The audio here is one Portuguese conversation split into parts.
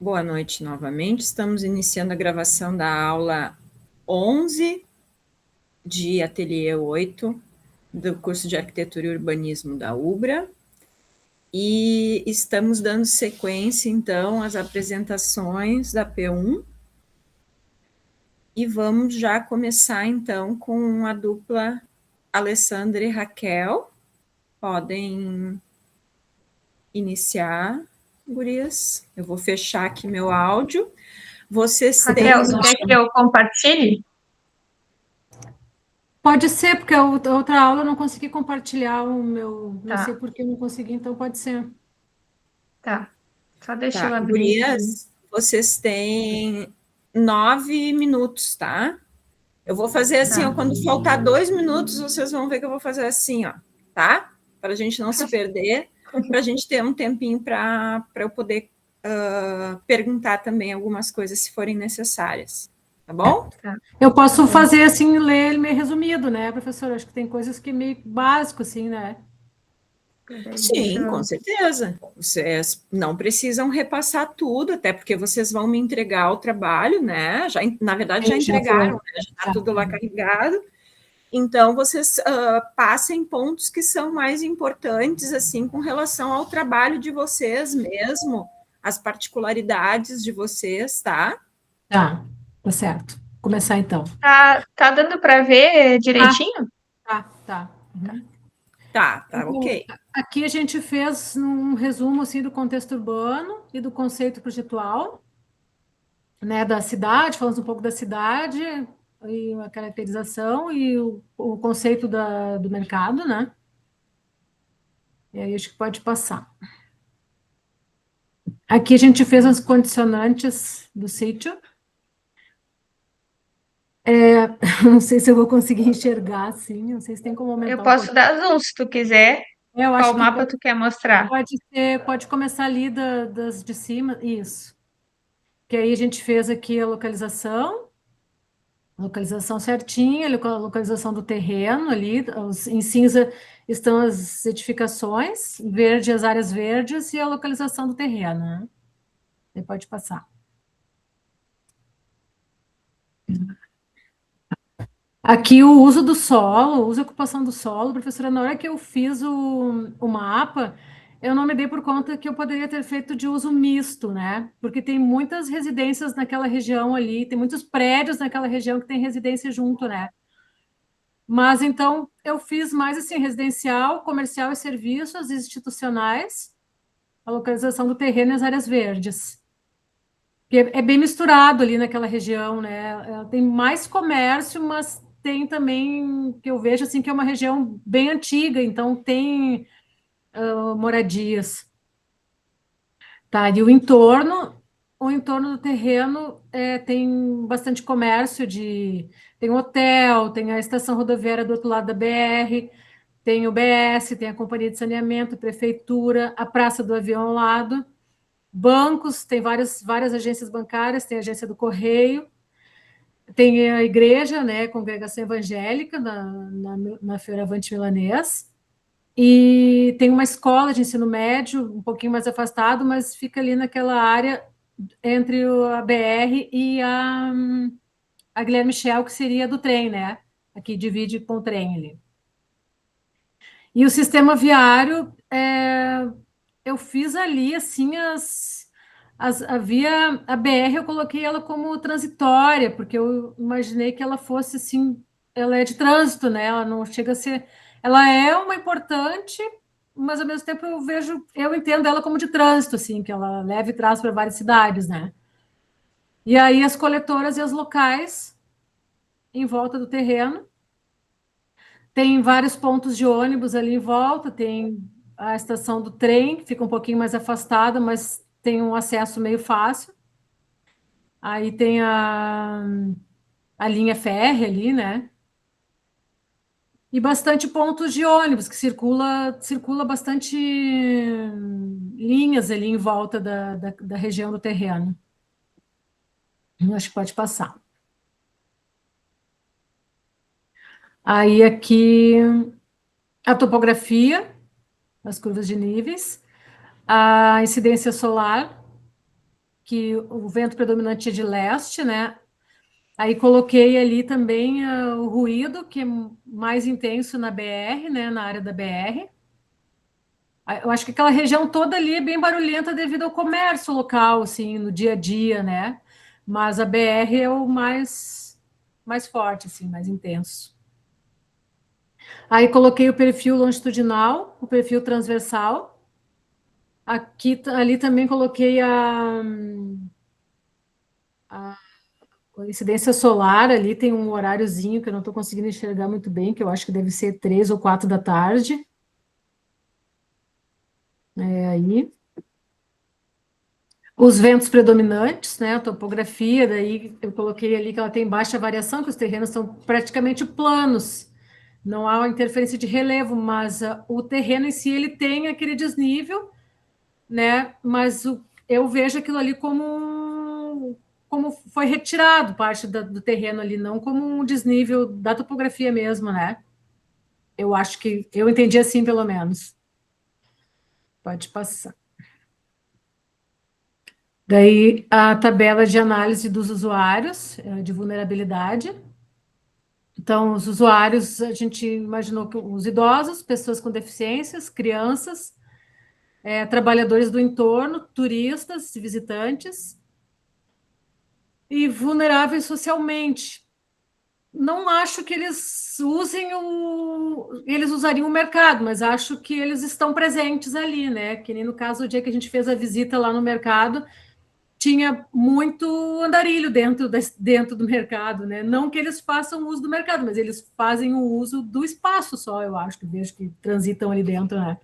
Boa noite novamente. Estamos iniciando a gravação da aula 11 de Ateliê 8 do curso de Arquitetura e Urbanismo da UBRA. E estamos dando sequência, então, às apresentações da P1. E vamos já começar, então, com a dupla Alessandra e Raquel. Podem iniciar, gurias. Eu vou fechar aqui meu áudio. Vocês têm... Raquel, tu quer que eu compartilhe? Pode ser, porque a outra aula eu não consegui compartilhar o meu. Não sei Tá, por que eu não consegui, então pode ser. tá. Só deixa eu Tá, abrir aqui. gurias, vocês têm 9 minutos, tá? Eu vou fazer assim, ó, Tá, quando faltar 2 minutos, vocês vão ver que eu vou fazer assim, ó, tá? Para a gente não se perder, para a gente ter um tempinho para eu poder perguntar também algumas coisas se forem necessárias, tá bom? tá, Eu tá posso bom. fazer assim, ler ele meio resumido, né, professora? Acho que tem coisas que é meio básico, assim, né? Peraí, deixa Sim, com eu... certeza. Vocês não precisam repassar tudo, até porque vocês vão me entregar o trabalho, né? Já, na verdade, já Sim, já foi. entregaram, né? Já está Já. tudo lá carregado. Então, vocês passem pontos que são mais importantes, assim, com relação ao trabalho de vocês mesmo, as particularidades de vocês, tá? Tá certo. Vou começar então. Tá dando para ver Ah, direitinho? tá. Uhum. Tá, Então, ok. aqui a gente fez um resumo assim do contexto urbano e do conceito projetual, né, da cidade, falamos um pouco da cidade e a caracterização e o conceito do mercado, né? E aí acho que pode passar. Aqui a gente fez as condicionantes do sítio. Não sei se eu vou conseguir enxergar assim, não sei se tem como Eu aumentar um posso pouquinho. dar zoom se tu quiser. Eu Qual acho que mapa tu quer mostrar? pode ser, pode começar ali das de cima, isso. Que aí a gente fez aqui a localização certinha, a localização do terreno ali, em cinza estão as edificações, em verde as áreas verdes e a localização do terreno, né? Você pode passar. Aqui o uso do solo, o uso e ocupação do solo, professora, na hora que eu fiz o mapa, eu não me dei por conta que eu poderia ter feito de uso misto, né? Porque tem muitas residências naquela região ali, tem muitos prédios naquela região que tem residência junto, né? Mas então eu fiz mais assim, residencial, comercial e serviços institucionais, a localização do terreno e as áreas verdes. Que é bem misturado ali naquela região, né? Tem mais comércio, mas tem também que eu vejo assim que é uma região bem antiga, então tem moradias. Tá, e o entorno do terreno tem bastante comércio tem hotel, tem a estação rodoviária do outro lado da BR, tem o BS, tem a companhia de saneamento, prefeitura, a Praça do Avião ao lado, bancos, tem várias agências bancárias, tem a agência do Correio, tem a igreja, né, congregação evangélica na Fioravante Milanês, e tem uma escola de ensino médio, um pouquinho mais afastado, mas fica ali naquela área entre a BR e a Guilherme Michel, que seria do trem, né? Aqui divide com o trem ali. E o sistema viário, eu fiz ali, assim, a BR, eu coloquei ela como transitória, porque eu imaginei que ela fosse, assim, ela é de trânsito, né? Ela não chega a ser... Ela é uma importante, mas, ao mesmo tempo, eu entendo ela como de trânsito, assim, que ela leva e traz para várias cidades, né? E aí as coletoras e as locais em volta do terreno. Tem vários pontos de ônibus ali em volta, tem a estação do trem, que fica um pouquinho mais afastada, mas tem um acesso meio fácil. Aí tem a linha férrea ali, né? E bastante pontos de ônibus, que circula bastante linhas ali em volta da região do terreno. Acho que pode passar. Aí aqui a topografia, as curvas de níveis, a incidência solar, que o vento predominante é de leste, né? Aí coloquei ali também o ruído, que é mais intenso na BR, né? Na área da BR. Eu acho que aquela região toda ali é bem barulhenta devido ao comércio local, assim, no dia a dia, né? Mas a BR é o mais forte, assim, mais intenso. Aí coloquei o perfil longitudinal, o perfil transversal. Aqui, ali também coloquei a incidência solar. Ali tem um horáriozinho que eu não estou conseguindo enxergar muito bem, que eu acho que deve ser 3 ou 4 da tarde. É aí. Os ventos predominantes, né? A topografia, daí eu coloquei ali que ela tem baixa variação, que os terrenos são praticamente planos. Não há uma interferência de relevo, mas o terreno em si ele tem aquele desnível, né? Mas eu vejo aquilo ali como foi retirado parte do terreno ali, não como um desnível da topografia mesmo, né? Eu acho que eu entendi assim, pelo menos. Pode passar. Daí a tabela de análise dos usuários de vulnerabilidade. Então, os usuários, a gente imaginou que os idosos, pessoas com deficiências, crianças, trabalhadores do entorno, turistas, visitantes, e vulneráveis socialmente. Não acho que eles eles usariam o mercado, mas acho que eles estão presentes ali, né? Que nem no caso, o dia que a gente fez a visita lá no mercado, tinha muito andarilho dentro do mercado, né? Não que eles façam uso do mercado, mas eles fazem o uso do espaço só, eu acho, que vejo que transitam ali dentro, né?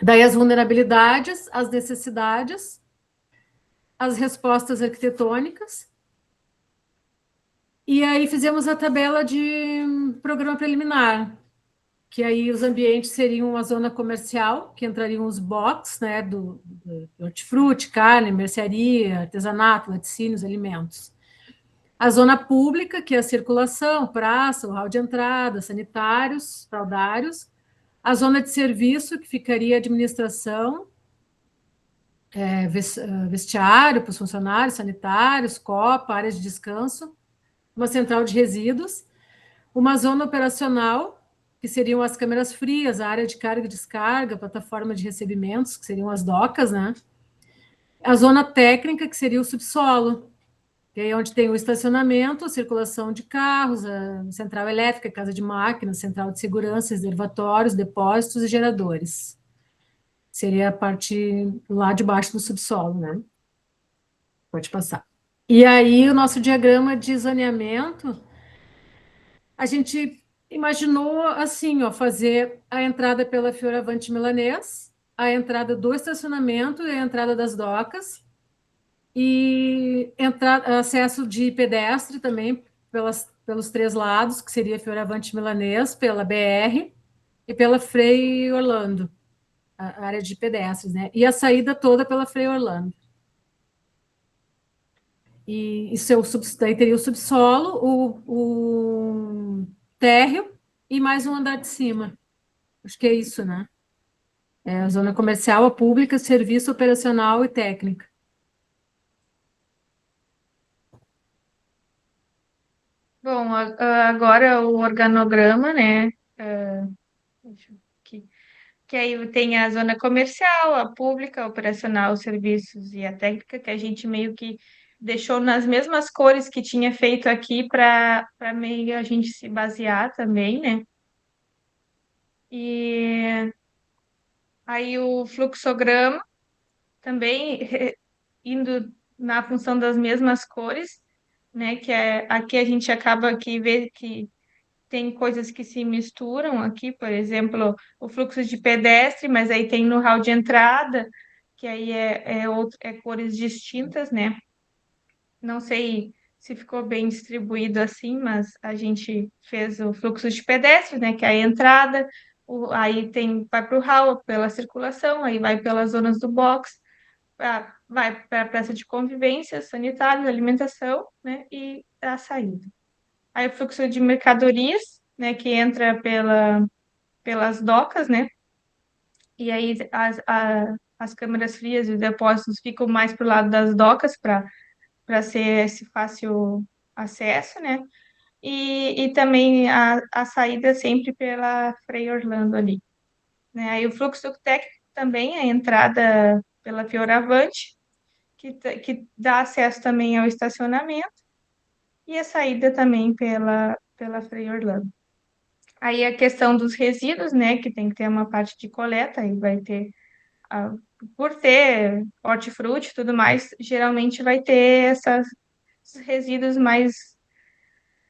Daí as vulnerabilidades, as necessidades, as respostas arquitetônicas, e aí fizemos a tabela de programa preliminar, que aí os ambientes seriam a zona comercial, que entrariam os box, né, do hortifruti, carne, mercearia, artesanato, laticínios, alimentos. A zona pública, que é a circulação, praça, o hall de entrada, sanitários, fraudários. A zona de serviço, que ficaria a administração, vestiário para os funcionários, sanitários, copa, áreas de descanso. Uma central de resíduos. Uma zona operacional, que seriam as câmeras frias, a área de carga e descarga, a plataforma de recebimentos, que seriam as docas, né? A zona técnica, que seria o subsolo, que é onde tem o estacionamento, a circulação de carros, a central elétrica, casa de máquinas, central de segurança, reservatórios, depósitos e geradores. Seria a parte lá de baixo do subsolo, né? Pode passar. E aí, o nosso diagrama de zoneamento, a gente imaginou assim, ó, fazer a entrada pela Fioravante Milanês, a entrada do estacionamento e a entrada das docas, e acesso de pedestre também pelos 3 lados, que seria Fioravante Milanês, pela BR e pela Frei Orlando, a área de pedestres, né? E a saída toda pela Frei Orlando. E isso daí teria o subsolo, o térreo e mais um andar de cima. Acho que é isso, né? É a zona comercial, a pública, serviço operacional e técnica. Bom, agora o organograma, né? Deixa eu ver aqui. Que aí tem a zona comercial, a pública, a operacional, os serviços e a técnica, que a gente meio que deixou nas mesmas cores que tinha feito aqui para meio a gente se basear também, né? E aí o fluxograma também indo na função das mesmas cores, né? Que aqui a gente acaba que vê que tem coisas que se misturam aqui, por exemplo, o fluxo de pedestre, mas aí tem no hall de entrada, que aí é cores distintas, né? Não sei se ficou bem distribuído assim, mas a gente fez o fluxo de pedestre, né? Que é a entrada, aí vai para o hall pela circulação, aí vai pelas zonas do box, vai para a praça de convivência, sanitários, alimentação, né? E a saída. Aí o fluxo de mercadorias, né, que entra pelas docas, né? E aí as câmaras frias e os depósitos ficam mais para o lado das docas, para ser esse fácil acesso, né? E também a saída sempre pela Frei Orlando ali, né? Aí o fluxo técnico também, a entrada pela Fioravante, que dá acesso também ao estacionamento, e a saída também pela Frei Orlando. Aí a questão dos resíduos, né, que tem que ter uma parte de coleta, aí vai ter, por ter hortifruti e tudo mais, geralmente vai ter esses resíduos mais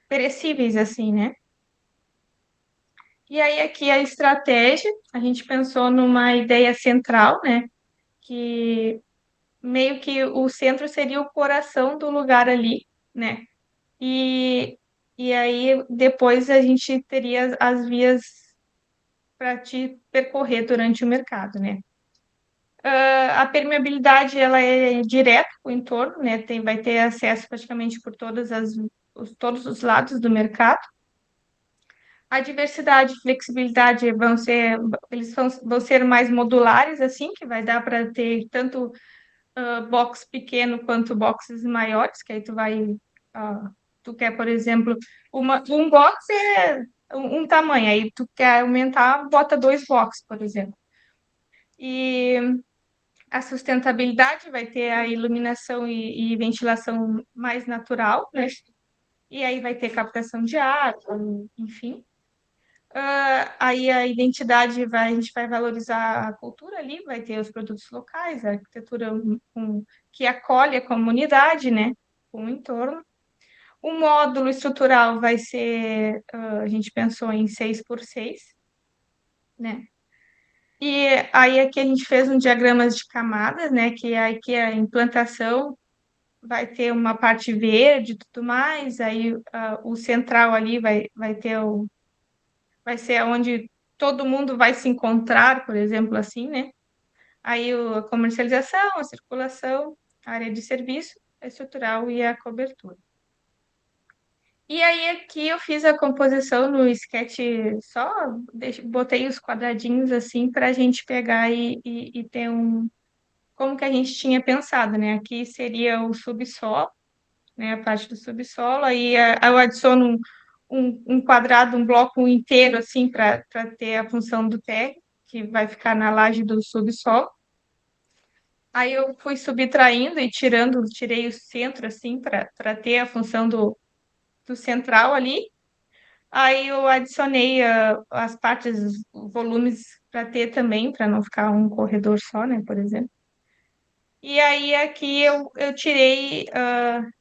perecíveis, assim, né? E aí aqui a estratégia, a gente pensou numa ideia central, né, que meio que o centro seria o coração do lugar ali, né? E aí depois a gente teria as vias para te percorrer durante o mercado, né? A permeabilidade ela é direta com o entorno, né? Vai ter acesso praticamente por todos os lados do mercado. A diversidade e flexibilidade eles vão ser mais modulares, assim, que vai dar para ter tanto box pequeno quanto boxes maiores, que aí tu quer, por exemplo, um box é um tamanho, aí tu quer aumentar, bota 2 boxes, por exemplo. E a sustentabilidade vai ter a iluminação e ventilação mais natural, né? E aí vai ter captação de água, enfim. Aí a identidade a gente vai valorizar a cultura ali, vai ter os produtos locais, a arquitetura que acolhe a comunidade, né? Com o entorno. O módulo estrutural vai ser, a gente pensou em 6x6, né? E aí aqui a gente fez um diagrama de camadas, né? Que aqui a implantação vai ter uma parte verde e tudo mais, aí o central ali vai ser onde todo mundo vai se encontrar, por exemplo, assim, né? Aí a comercialização, a circulação, a área de serviço, a estrutural e a cobertura. E aí aqui eu fiz a composição no sketch, só botei os quadradinhos assim para a gente pegar e ter como que a gente tinha pensado, né? Aqui seria o subsolo, né? A parte do subsolo, aí eu adiciono um quadrado, um bloco inteiro assim para ter a função do térreo, que vai ficar na laje do subsolo. Aí eu fui subtraindo e tirei o centro assim para ter a função do central ali. Aí eu adicionei as partes, volumes para ter também, para não ficar um corredor só, né, por exemplo. E aí aqui eu tirei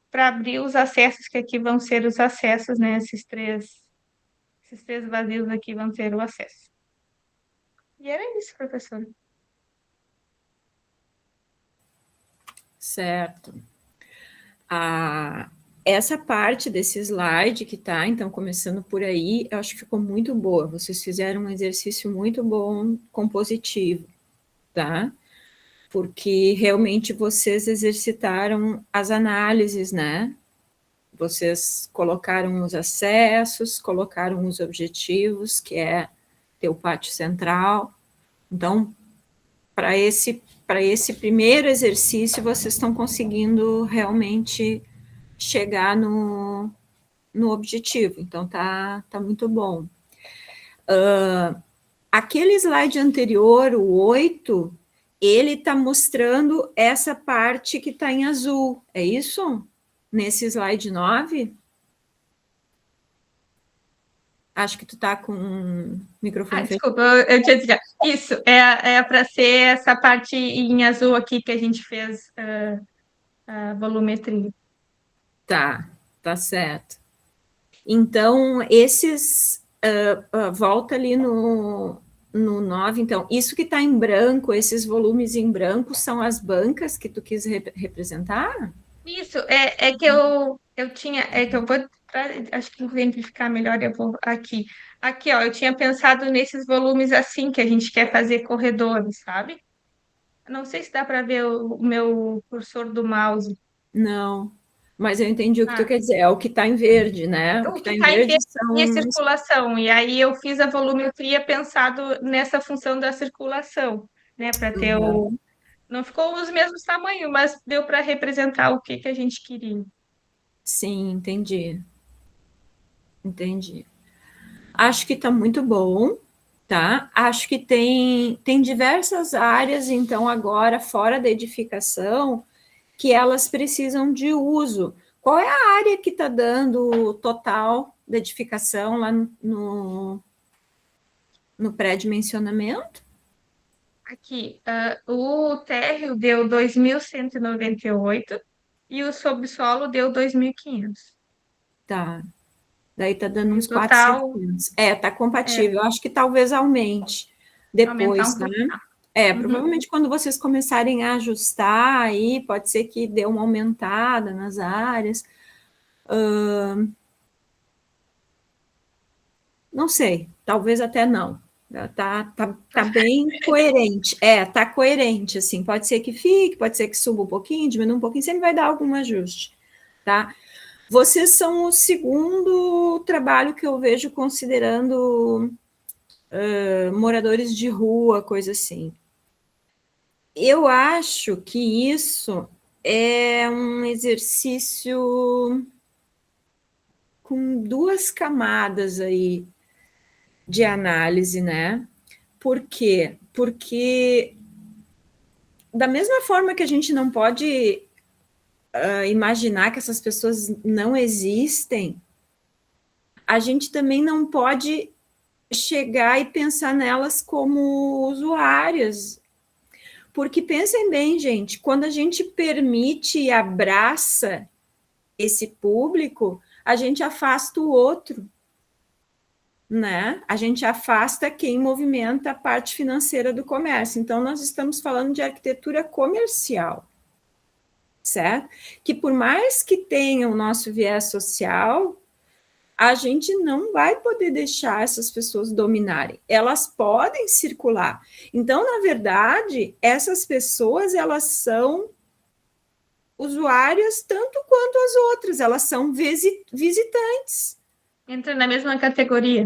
para abrir os acessos, que aqui vão ser os acessos, né, esses três vazios aqui vão ser o acesso. E era isso, professora. Certo. Essa parte desse slide que está, então, começando por aí, eu acho que ficou muito boa. Vocês fizeram um exercício muito bom, compositivo, tá? Porque realmente vocês exercitaram as análises, né? Vocês colocaram os acessos, colocaram os objetivos, que é ter o pátio central. Então, para esse primeiro exercício, vocês estão conseguindo realmente chegar no objetivo. Então, tá muito bom. Aquele slide anterior, o 8, ele está mostrando essa parte que está em azul. É isso? Nesse slide 9? Acho que tu está com o microfone fechado. Desculpa, eu tinha dito. Isso, é para ser essa parte em azul aqui que a gente fez a volumetria. Tá certo. Então, esses... volta ali no 9, então. Isso que está em branco, esses volumes em branco, são as bancas que tu quis representar? Isso, é que eu tinha... É que eu vou... acho que exemplificar melhor, eu vou aqui. Aqui, ó, eu tinha pensado nesses volumes assim, que a gente quer fazer corredores, sabe? Não sei se dá para ver o meu cursor do mouse. Não, mas eu entendi o que tu quer dizer. É o que está em verde, né? O que está em em verde verde é são... circulação. E aí eu fiz a volumetria pensado nessa função da circulação, né? Para ter Não ficou os mesmos tamanhos, mas deu para representar o que a gente queria. Sim, entendi. Entendi. Acho que está muito bom, tá? Acho que tem diversas áreas, então, agora, fora da edificação, que elas precisam de uso. Qual é a área que está dando o total da edificação lá no pré-dimensionamento? Aqui, o térreo deu 2.198 e o subsolo deu 2.500. Tá. Daí está dando E o uns total 4.600. Está é compatível. Acho que talvez aumente aumentar depois, um né? pouco. Uhum. Provavelmente quando vocês começarem a ajustar aí, pode ser que dê uma aumentada nas áreas. Não sei, talvez até não. Tá bem coerente. Tá coerente, assim. Pode ser que fique, pode ser que suba um pouquinho, diminua um pouquinho, sempre vai dar algum ajuste, tá? Vocês são o segundo trabalho que eu vejo considerando moradores de rua, coisa assim. Eu acho que isso é um exercício com duas camadas aí de análise, né? Por quê? Porque da mesma forma que a gente não pode imaginar que essas pessoas não existem, a gente também não pode chegar e pensar nelas como usuárias. Porque pensem bem, gente, quando a gente permite e abraça esse público, a gente afasta o outro, né? A gente afasta quem movimenta a parte financeira do comércio. Então, nós estamos falando de arquitetura comercial, certo? Que por mais que tenha o nosso viés social, a gente não vai poder deixar essas pessoas dominarem. Elas podem circular. Então, na verdade, essas pessoas, elas são usuárias tanto quanto as outras, elas são visitantes. Entra na mesma categoria.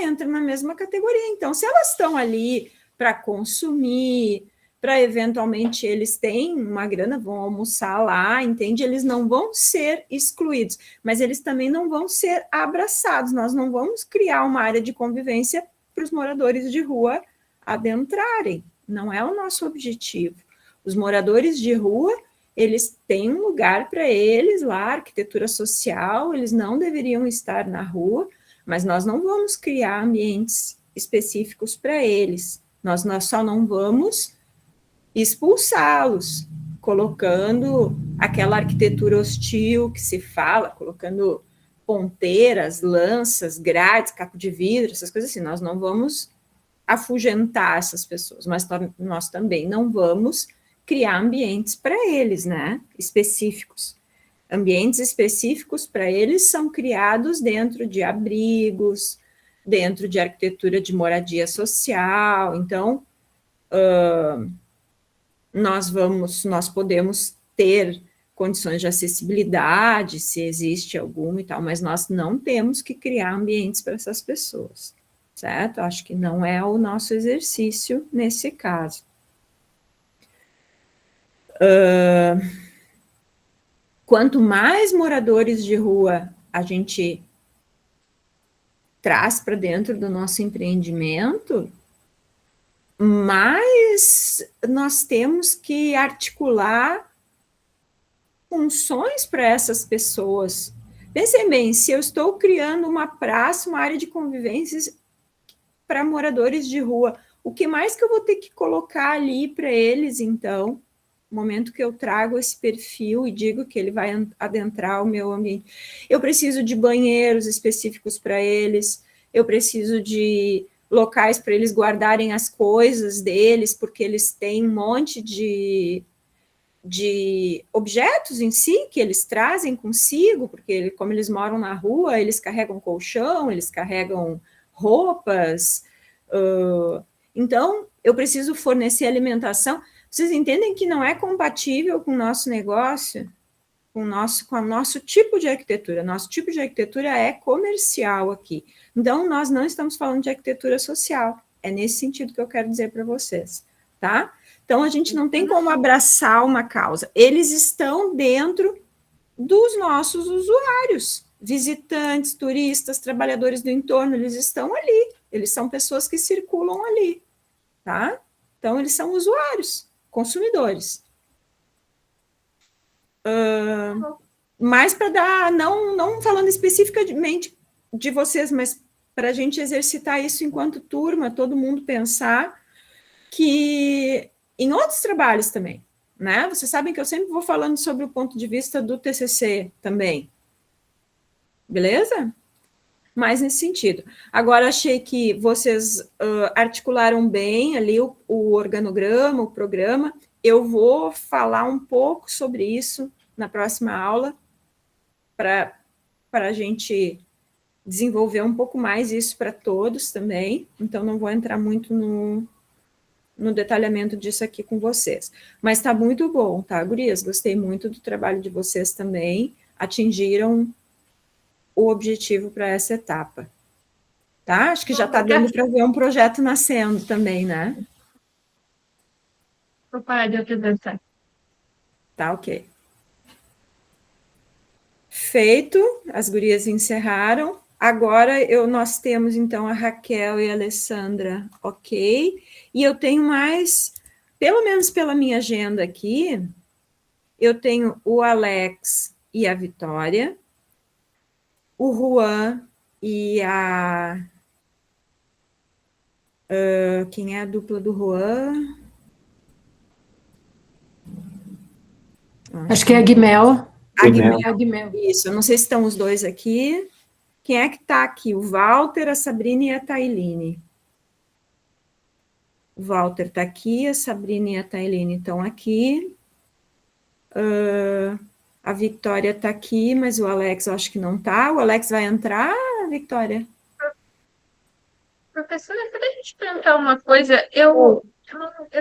Entra na mesma categoria. Então, se elas estão ali para consumir, para eventualmente eles têm uma grana, vão almoçar lá, entende? Eles não vão ser excluídos, mas eles também não vão ser abraçados. Nós não vamos criar uma área de convivência para os moradores de rua adentrarem. Não é o nosso objetivo. Os moradores de rua, eles têm um lugar para eles lá, arquitetura social, eles não deveriam estar na rua, mas nós não vamos criar ambientes específicos para eles. Nós só não vamos expulsá-los, colocando aquela arquitetura hostil que se fala, colocando ponteiras, lanças, grades, caco de vidro, essas coisas assim. Nós não vamos afugentar essas pessoas, mas nós também não vamos criar ambientes para eles, né? Específicos. Ambientes específicos para eles são criados dentro de abrigos, dentro de arquitetura de moradia social. Então, nós podemos ter condições de acessibilidade, se existe alguma e tal, mas nós não temos que criar ambientes para essas pessoas, certo? Acho que não é o nosso exercício nesse caso. Quanto mais moradores de rua a gente traz para dentro do nosso empreendimento, mais nós temos que articular funções para essas pessoas. Pensem bem, se eu estou criando uma praça, uma área de convivência para moradores de rua, o que mais que eu vou ter que colocar ali para eles, então? No momento que eu trago esse perfil e digo que ele vai adentrar o meu ambiente. Eu preciso de banheiros específicos para eles, eu preciso de locais para eles guardarem as coisas deles, porque eles têm um monte de objetos em si que eles trazem consigo, porque como eles moram na rua, eles carregam colchão, eles carregam roupas, então eu preciso fornecer alimentação. Vocês entendem que não é compatível com o nosso negócio, com o nosso tipo de arquitetura. Nosso tipo de arquitetura é comercial aqui. Então, nós não estamos falando de arquitetura social. É nesse sentido que eu quero dizer para vocês, tá? Então, a gente não tem como abraçar uma causa. Eles estão dentro dos nossos usuários, visitantes, turistas, trabalhadores do entorno, eles estão ali. Eles são pessoas que circulam ali, tá? Então, eles são usuários, consumidores. Mas para dar, não falando especificamente de vocês, mas para a gente exercitar isso enquanto turma, todo mundo pensar que em outros trabalhos também, né? Vocês sabem que eu sempre vou falando sobre o ponto de vista do TCC também, beleza? Mais nesse sentido. Agora, achei que vocês articularam bem ali o organograma, o programa. Eu vou falar um pouco sobre isso na próxima aula, para a gente desenvolver um pouco mais isso para todos também. Então, não vou entrar muito no detalhamento disso aqui com vocês. Mas está muito bom, tá, gurias? Gostei muito do trabalho de vocês também. Atingiram o objetivo para essa etapa. Tá? Acho que já está dando para ver um projeto nascendo também, né? Vou parar de apresentar. Tá, ok. Feito, as gurias encerraram. Agora nós temos, então, a Raquel e a Alessandra, ok? E eu tenho mais, pelo menos pela minha agenda aqui, eu tenho o Alex e a Vitória, o Juan e a... quem é a dupla do Juan? Acho que é a Guimel. A Guimel. Isso, eu não sei se estão os dois aqui. Quem é que está aqui? O Walter, a Sabrina e a Tailine. O Walter está aqui, a Sabrina e a Tailine estão aqui. A Victoria está aqui, mas o Alex eu acho que não está. O Alex vai entrar, Victoria? Professora, quando a gente perguntar uma coisa, eu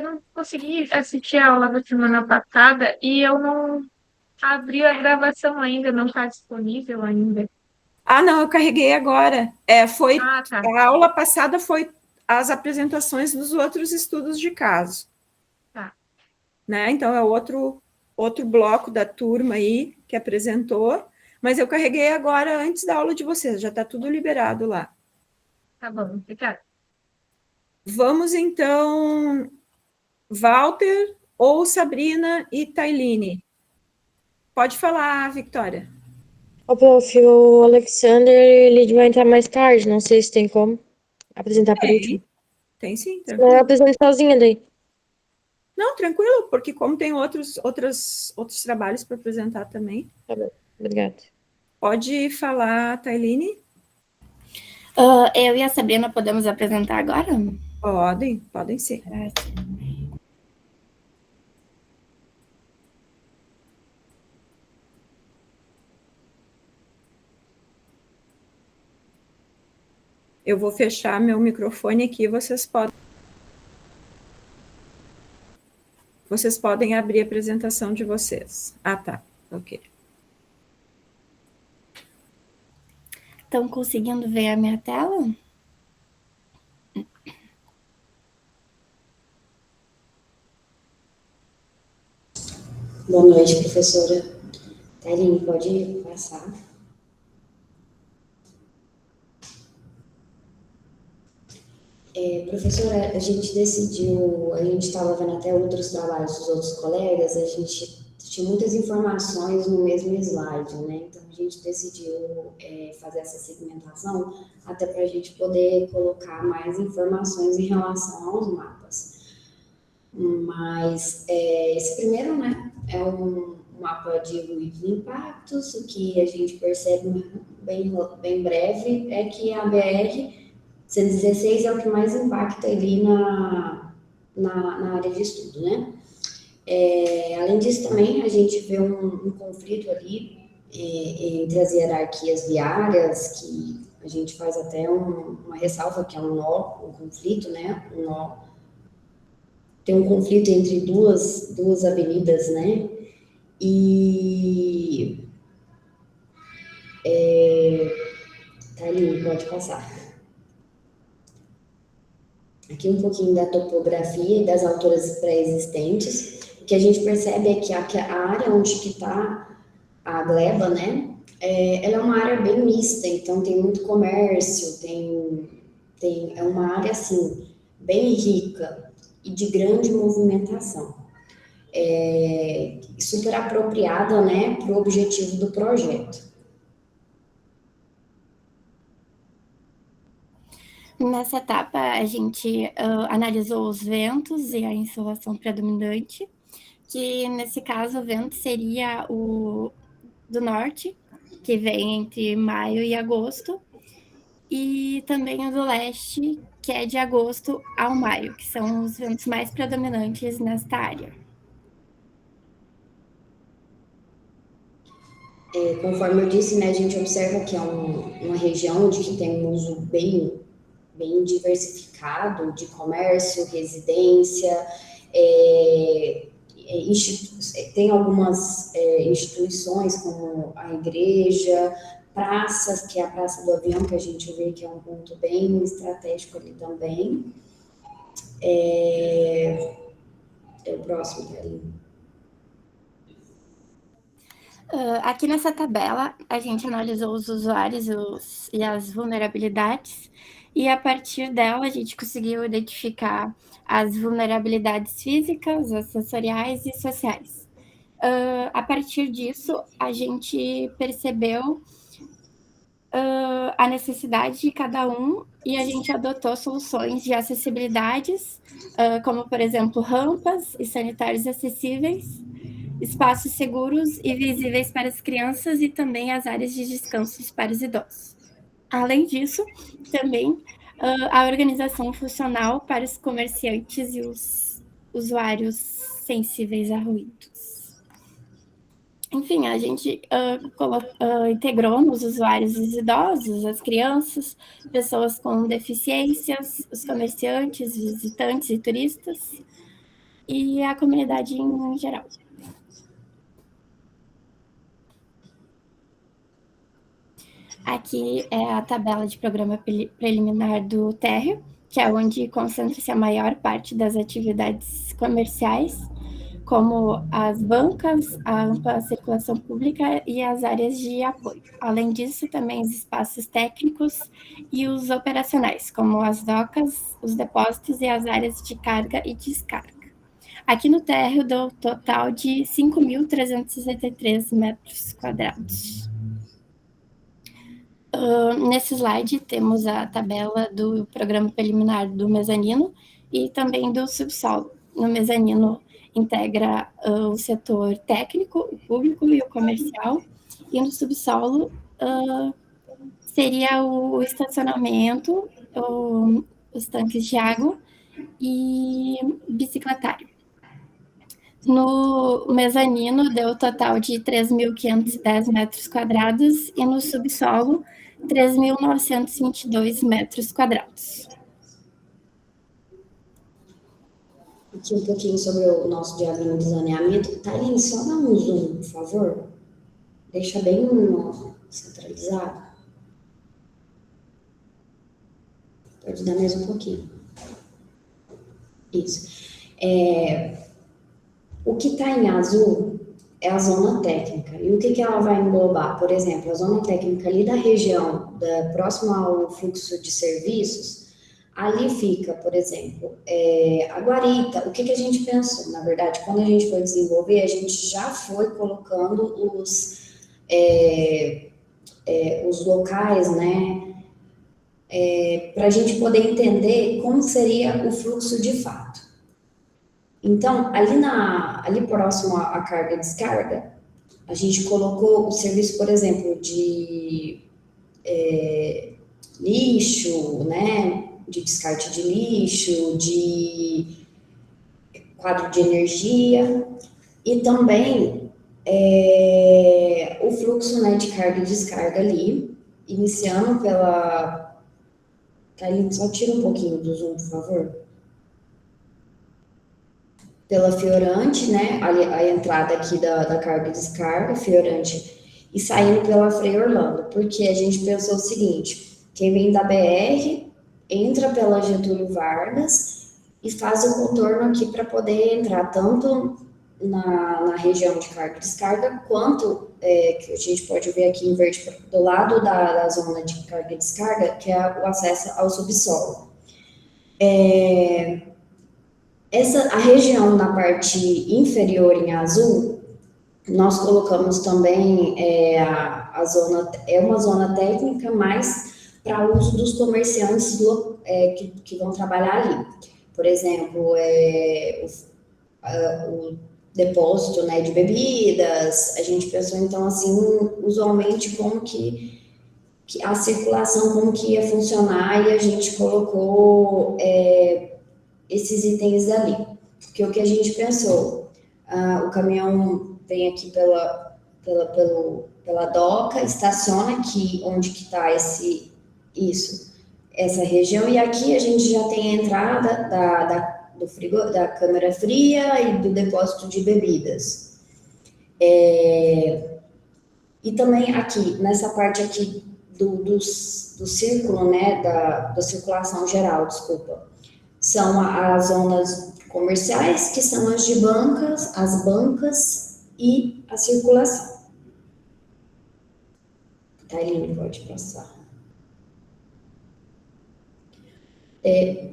não consegui assistir a aula da semana passada e eu não abri a gravação ainda, não está disponível ainda. Ah, não, eu carreguei agora. Tá. A aula passada foi as apresentações dos outros estudos de caso. Tá. Né? Então, é outro bloco da turma aí que apresentou, mas eu carreguei agora antes da aula de vocês, já está tudo liberado lá. Tá bom, obrigada. Vamos, então, Walter ou Sabrina e Tailine. Pode falar, Victoria. Ô, prof, o Alexander, ele vai entrar mais tarde, não sei se tem como apresentar por último. Tem sim, tranquilo. Eu apresento sozinha daí. Não, tranquilo, porque como tem outros trabalhos para apresentar também. Tá bom, obrigada. Pode falar, Tailine? Eu e a Sabrina podemos apresentar agora? Podem sim. Eu vou fechar meu microfone aqui, vocês podem abrir a apresentação de vocês. Ah, tá. Ok. Estão conseguindo ver a minha tela? Boa noite, professora. Tailine, pode passar. Professora, a gente decidiu, a gente estava vendo até outros trabalhos dos outros colegas, a gente tinha muitas informações no mesmo slide, né? Então, a gente decidiu fazer essa segmentação até para a gente poder colocar mais informações em relação aos mapas. Mas esse primeiro, né, é um mapa de ruídos e impactos. O que a gente percebe bem breve é que a BR-116 é o que mais impacta ali na área de estudo, né? Além disso, também a gente vê um conflito ali entre as hierarquias viárias, que a gente faz até uma ressalva, que é um nó, um conflito, né? Um nó. Tem um conflito entre duas avenidas, né? E... Tá ali, pode passar. Aqui um pouquinho da topografia e das alturas pré-existentes. O que a gente percebe é que a área onde que está a gleba, né, ela é uma área bem mista, então tem muito comércio, é uma área, assim, bem rica e de grande movimentação. Super apropriada, né, para o objetivo do projeto. Nessa etapa, a gente analisou os ventos e a insolação predominante, que nesse caso o vento seria o do norte, que vem entre maio e agosto, e também o do leste, que é de agosto ao maio, que são os ventos mais predominantes nesta área. Conforme eu disse, né, a gente observa que é uma região onde que tem um uso bem diversificado de comércio, residência, tem algumas instituições como a igreja, praças, que é a Praça do Avião, que a gente vê que é um ponto bem estratégico ali também. O próximo, Karine. Aqui nessa tabela, a gente analisou os usuários e as vulnerabilidades, e a partir dela a gente conseguiu identificar as vulnerabilidades físicas, as sensoriais e sociais. A partir disso, a gente percebeu a necessidade de cada um e a gente adotou soluções de acessibilidades, como, por exemplo, rampas e sanitários acessíveis, espaços seguros e visíveis para as crianças e também as áreas de descanso para os idosos. Além disso, também a organização funcional para os comerciantes e os usuários sensíveis a ruídos. Enfim, a gente integrou nos usuários os idosos, as crianças, pessoas com deficiências, os comerciantes, visitantes e turistas, e a comunidade em geral. Aqui é a tabela de programa preliminar do térreo, que é onde concentra-se a maior parte das atividades comerciais, como as bancas, a ampla circulação pública e as áreas de apoio. Além disso, também os espaços técnicos e os operacionais, como as docas, os depósitos e as áreas de carga e descarga. Aqui no térreo deu total de 5.363 metros quadrados. Nesse slide temos a tabela do programa preliminar do mezanino e também do subsolo. No mezanino integra o setor técnico, o público e o comercial, e no subsolo seria o estacionamento, os tanques de água e bicicletário. No mezanino deu total de 3.510 metros quadrados e no subsolo 3.922 metros quadrados. Aqui um pouquinho sobre o nosso diagrama de zoneamento. Thaline, só dá um zoom, por favor. Deixa bem centralizado. Pode dar mais um pouquinho. Isso. O que está em azul é a zona técnica. E o que ela vai englobar? Por exemplo, a zona técnica ali da região, próxima ao fluxo de serviços, ali fica, por exemplo, a guarita. O que a gente pensou? Na verdade, quando a gente foi desenvolver, a gente já foi colocando os locais, né, para a gente poder entender como seria o fluxo de fato. Então, ali próximo à carga e descarga, a gente colocou o serviço, por exemplo, de lixo, né, de descarte de lixo, de quadro de energia, e também o fluxo, né, de carga e descarga ali, iniciando pela... Thaline, só tira um pouquinho do zoom, por favor. Pela Fiorante, né, a entrada aqui da carga e descarga, Fiorante, e saindo pela Frei Orlando, porque a gente pensou o seguinte: quem vem da BR entra pela Getúlio Vargas e faz o contorno aqui para poder entrar tanto na região de carga e descarga, quanto, que a gente pode ver aqui em verde, do lado da zona de carga e descarga, que é o acesso ao subsolo. A região na parte inferior em azul, nós colocamos também a zona, é uma zona técnica, mas para uso dos comerciantes que vão trabalhar ali. Por exemplo, o depósito, né, de bebidas. A gente pensou, então, assim, usualmente como que a circulação, como que ia funcionar, e a gente colocou esses itens ali. Porque o que a gente pensou, o caminhão vem aqui pela doca, estaciona aqui onde que está essa região, e aqui a gente já tem a entrada da câmara fria e do depósito de bebidas. E também aqui, nessa parte aqui do círculo, né, da circulação geral, desculpa, são as zonas comerciais, que são as bancas e a circulação. Tailine, pode passar.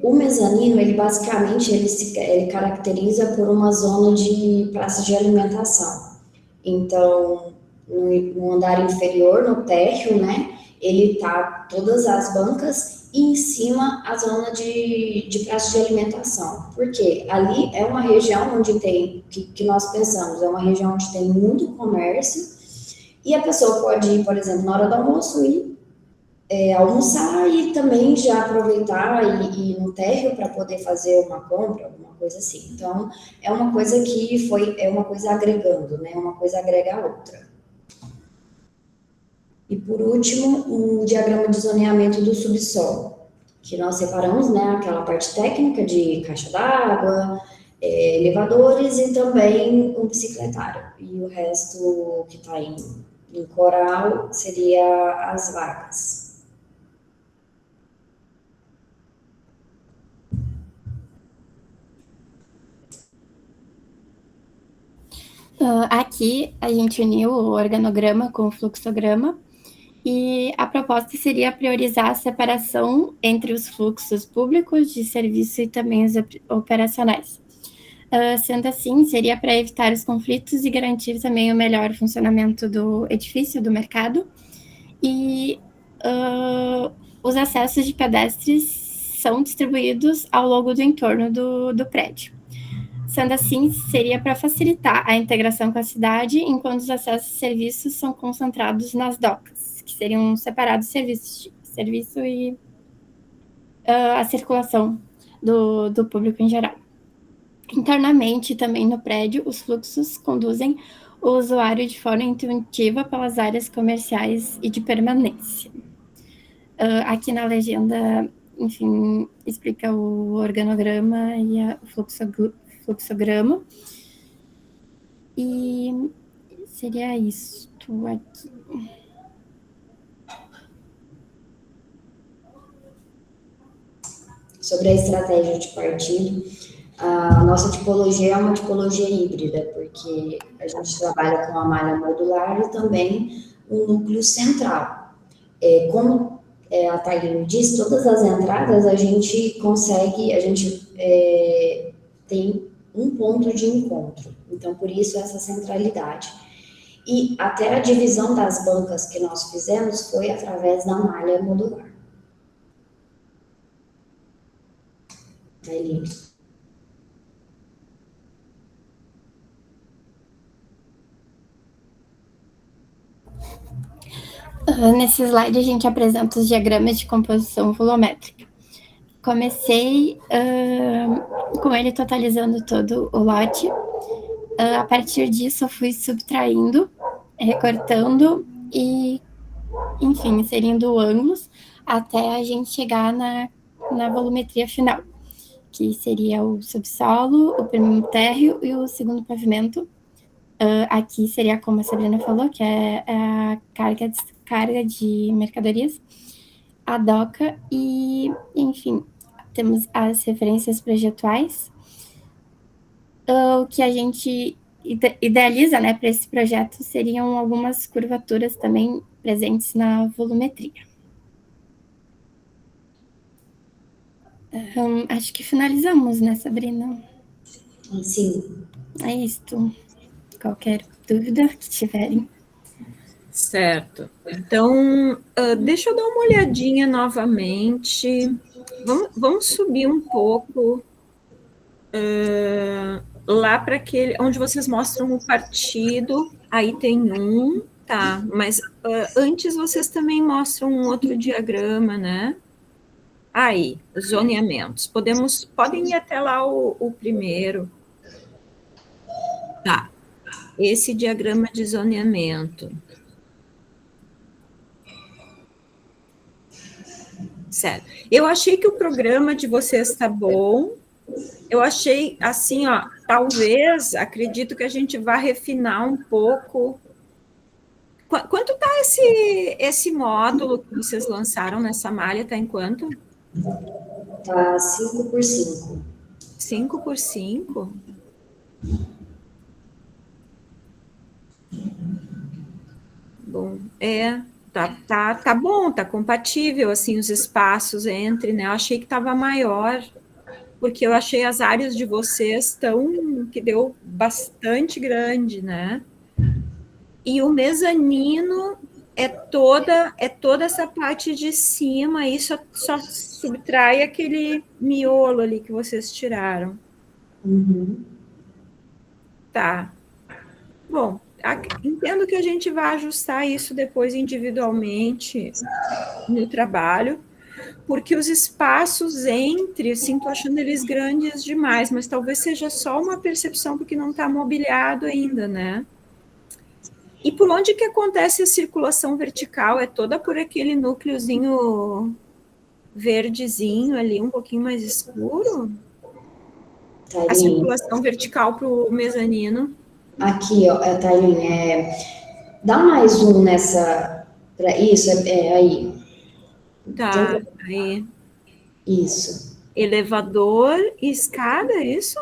O mezanino, ele basicamente, ele caracteriza por uma zona de praça de alimentação. Então, no andar inferior, no térreo, né, ele tá todas as bancas e em cima a zona de praça de alimentação. Porque ali é uma região onde tem, que nós pensamos, é uma região onde tem muito comércio, e a pessoa pode ir, por exemplo, na hora do almoço e almoçar e também já aproveitar e ir no térreo para poder fazer uma compra, alguma coisa assim. Então, é uma coisa que é uma coisa agregando, né? Uma coisa agrega a outra. E por último, o diagrama de zoneamento do subsolo, que nós separamos, né? Aquela parte técnica de caixa d'água, elevadores e também um bicicletário. E o resto que está em coral seria as vagas. Aqui a gente uniu o organograma com o fluxograma, e a proposta seria priorizar a separação entre os fluxos públicos de serviço e também os operacionais. Sendo assim, seria para evitar os conflitos e garantir também o melhor funcionamento do edifício, do mercado, e os acessos de pedestres são distribuídos ao longo do entorno do prédio. Sendo assim, seria para facilitar a integração com a cidade, enquanto os acessos e serviços são concentrados nas docas, que seriam separados serviço e a circulação do público em geral. Internamente, também no prédio, os fluxos conduzem o usuário de forma intuitiva pelas áreas comerciais e de permanência. Aqui na legenda, enfim, explica o organograma e o fluxograma. E seria isto aqui. Sobre a estratégia de partido, a nossa tipologia é uma tipologia híbrida, porque a gente trabalha com a malha modular e também um núcleo central. Como a Tailine disse, todas as entradas a gente tem um ponto de encontro. Então, por isso, essa centralidade. E até a divisão das bancas que nós fizemos foi através da malha modular. Tailine. Nesse slide, a gente apresenta os diagramas de composição volumétrica. Comecei com ele totalizando todo o lote. A partir disso, eu fui subtraindo, recortando e, enfim, inserindo ângulos até a gente chegar na volumetria final, que seria o subsolo, o primeiro térreo e o segundo pavimento. Aqui seria, como a Sabrina falou, que é a carga de mercadorias. a DOCA e, enfim, temos as referências projetuais. O que a gente idealiza, né, para esse projeto seriam algumas curvaturas também presentes na volumetria. Acho que finalizamos, né, Sabrina? Sim. É isto. Qualquer dúvida que tiverem. Certo. Então, deixa eu dar uma olhadinha novamente. Vamos subir um pouco lá para aquele onde vocês mostram o partido. Aí tem um, tá? Mas antes vocês também mostram um outro diagrama, né? Aí, os zoneamentos. Podem ir até lá o primeiro. Tá. Esse diagrama de zoneamento. Certo. Eu achei que o programa de vocês está bom. Eu achei, assim, ó, talvez, acredito que a gente vá refinar um pouco. Quanto está esse módulo que vocês lançaram nessa malha? Está em quanto? Tá 5x5. 5x5? Bom, tá bom, tá compatível, assim, os espaços entre, né? Eu achei que estava maior, porque eu achei as áreas de vocês que deu bastante grande, né? E o mezanino é toda essa parte de cima, e só subtrai aquele miolo ali que vocês tiraram. Uhum. Tá. Bom, entendo que a gente vai ajustar isso depois individualmente no trabalho, porque os espaços entre, assim, estou achando eles grandes demais, mas talvez seja só uma percepção, porque não está mobiliado ainda, né? E por onde que acontece a circulação vertical? É toda por aquele núcleozinho verdezinho ali, um pouquinho mais escuro? A circulação vertical para o mezanino. Aqui, ó, Thaline, dá mais um nessa. Isso, aí. Tá, aí. Isso. Elevador e escada, é isso?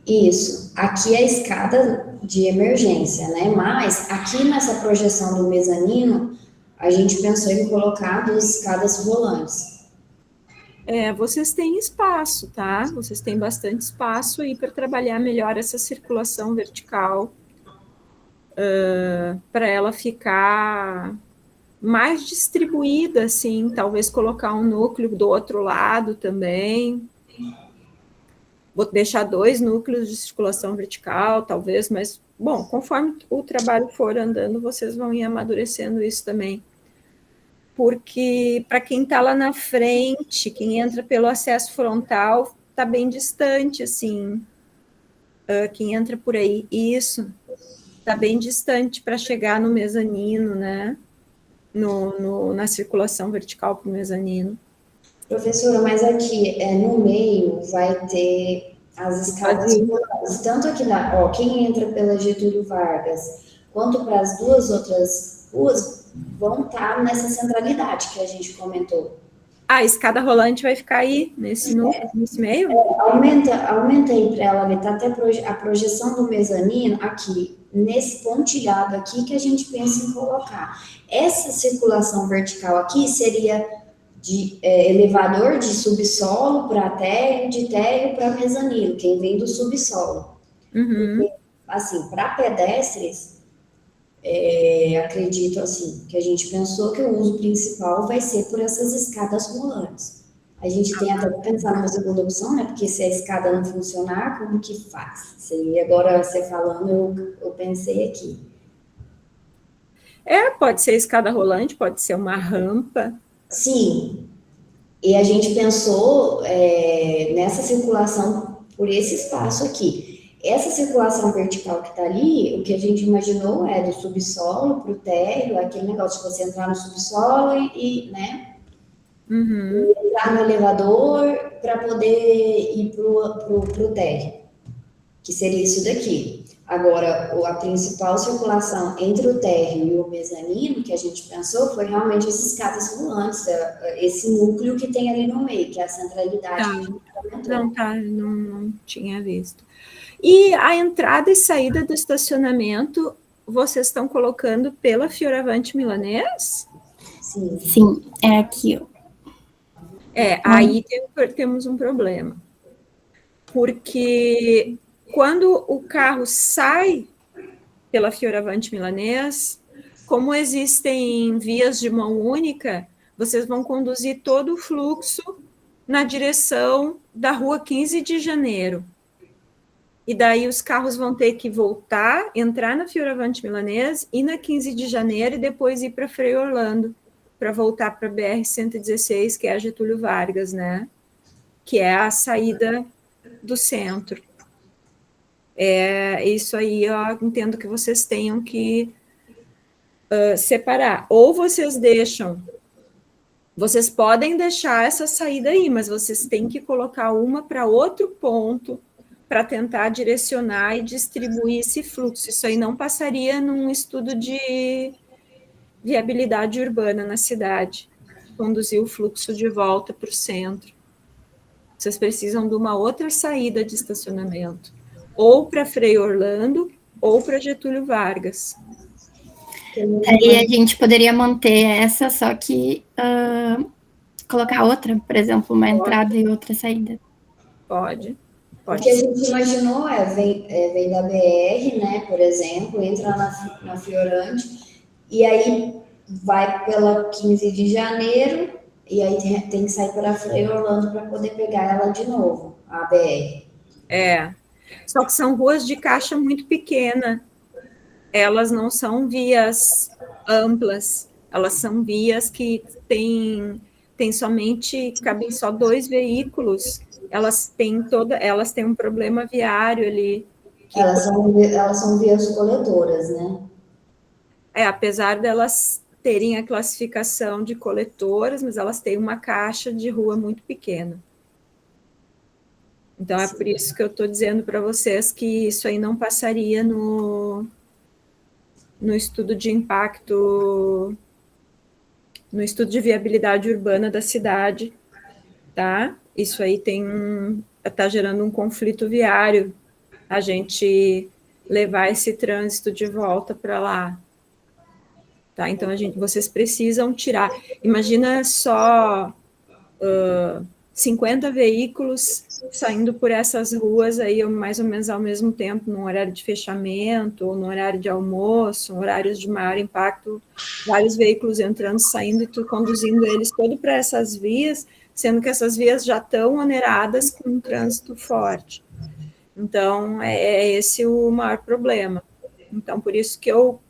Isso. Aqui é a escada de emergência, né? Mas aqui nessa projeção do mezanino, a gente pensou em colocar 2 escadas rolantes. Vocês têm espaço, tá? Vocês têm bastante espaço aí para trabalhar melhor essa circulação vertical, para ela ficar mais distribuída, assim, talvez colocar um núcleo do outro lado também. Vou deixar 2 núcleos de circulação vertical, talvez, mas, bom, conforme o trabalho for andando, vocês vão ir amadurecendo isso também. Porque para quem está lá na frente, quem entra pelo acesso frontal, está bem distante, assim. Quem entra por aí, isso, está bem distante para chegar no mezanino, né? Na circulação vertical para o mezanino. Professora, mas aqui no meio vai ter as escadas rolantes, tanto aqui quem entra pela Getúlio Vargas, quanto para as 2 outras ruas, vão estar nessa centralidade que a gente comentou. A escada rolante vai ficar aí, nesse meio? Aumenta aí para ela ver, tá até a projeção do mezanino aqui, nesse pontilhado aqui que a gente pensa em colocar. Essa circulação vertical aqui seria de elevador de subsolo para térreo, de térreo para mezanino, quem vem do subsolo. Uhum. Porque, assim, para pedestres, acredito assim, que a gente pensou que o uso principal vai ser por essas escadas rolantes. A gente tem até que pensar numa segunda opção, né? Porque se a escada não funcionar, como que faz? E agora você falando, eu pensei aqui. Pode ser escada rolante, pode ser uma rampa. Sim, e a gente pensou nessa circulação por esse espaço aqui. Essa circulação vertical que está ali, o que a gente imaginou é do subsolo para o térreo, aquele negócio de você entrar no subsolo né? Uhum. E entrar no elevador para poder ir para o térreo. que seria isso daqui. Agora, a principal circulação entre o térreo e o mezanino, que a gente pensou, foi realmente esses escadas rolantes, esse núcleo que tem ali no meio, que é a centralidade que a gente comentou. Não tinha visto. E a entrada e saída do estacionamento, vocês estão colocando pela Fioravante Milanês? Sim. Sim, é aqui, ó. Aí temos um problema. Porque quando o carro sai pela Fioravante Milanês, como existem vias de mão única, vocês vão conduzir todo o fluxo na direção da Rua 15 de Janeiro. E daí os carros vão ter que voltar, entrar na Fioravante Milanês, ir na 15 de Janeiro e depois ir para Frei Orlando, para voltar para a BR-116, que é a Getúlio Vargas, né? Que é a saída do centro. Isso aí eu entendo que vocês tenham que separar. Ou vocês podem deixar essa saída aí, mas vocês têm que colocar uma para outro ponto para tentar direcionar e distribuir esse fluxo. Isso aí não passaria num estudo de viabilidade urbana na cidade, conduzir o fluxo de volta para o centro. Vocês precisam de uma outra saída de estacionamento, ou para Frei Orlando, ou para Getúlio Vargas. Aí a gente poderia manter essa, só que colocar outra, por exemplo, uma entrada e outra saída. Pode. O que a gente imaginou vem da BR, né, por exemplo, entra na Fiorante, e aí vai pela 15 de janeiro, e aí tem que sair pela Frei Orlando para poder pegar ela de novo, a BR. Só que são ruas de caixa muito pequena. Elas não são vias amplas, elas são vias que cabem só 2 veículos. Elas têm um problema viário ali. Elas são vias coletoras, né? Apesar delas terem a classificação de coletoras, mas elas têm uma caixa de rua muito pequena. Então, é por isso que eu estou dizendo para vocês que isso aí não passaria no estudo de impacto, no estudo de viabilidade urbana da cidade, tá? Isso aí está gerando um conflito viário, a gente levar esse trânsito de volta para lá. Tá? Então, vocês precisam tirar. Imagina só 50 veículos saindo por essas ruas aí, mais ou menos ao mesmo tempo, no horário de fechamento, ou no horário de almoço, horários de maior impacto, vários veículos entrando, saindo, e tu conduzindo eles todo para essas vias, sendo que essas vias já estão oneradas com um trânsito forte. Então, é esse o maior problema. Então, por isso que eu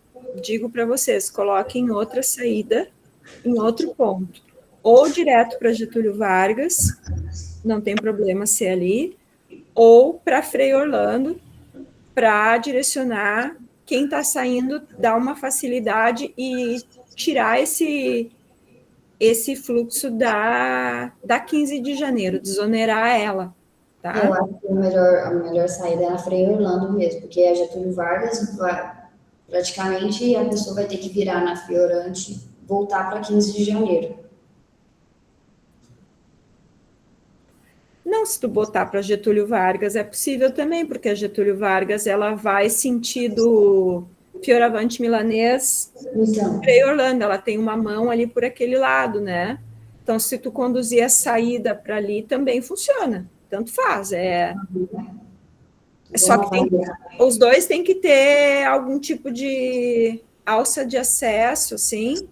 digo para vocês, coloquem outra saída em outro ponto. Ou direto para Getúlio Vargas, não tem problema ser ali, ou para Frei Orlando, para direcionar quem está saindo, dar uma facilidade e tirar esse fluxo da 15 de janeiro, desonerar ela. Tá? Eu acho que a melhor saída é a Frei Orlando mesmo, porque a Getúlio Vargas, praticamente a pessoa vai ter que virar na Fiorante, voltar para 15 de janeiro. Não, se tu botar para Getúlio Vargas é possível também, porque a Getúlio Vargas ela vai sentido Fioravante Milanês, Então, Frei Orlando, ela tem uma mão ali por aquele lado, né? Então, se tu conduzir a saída para ali, também funciona, tanto faz. Só que os dois têm que ter algum tipo de alça de acesso, assim,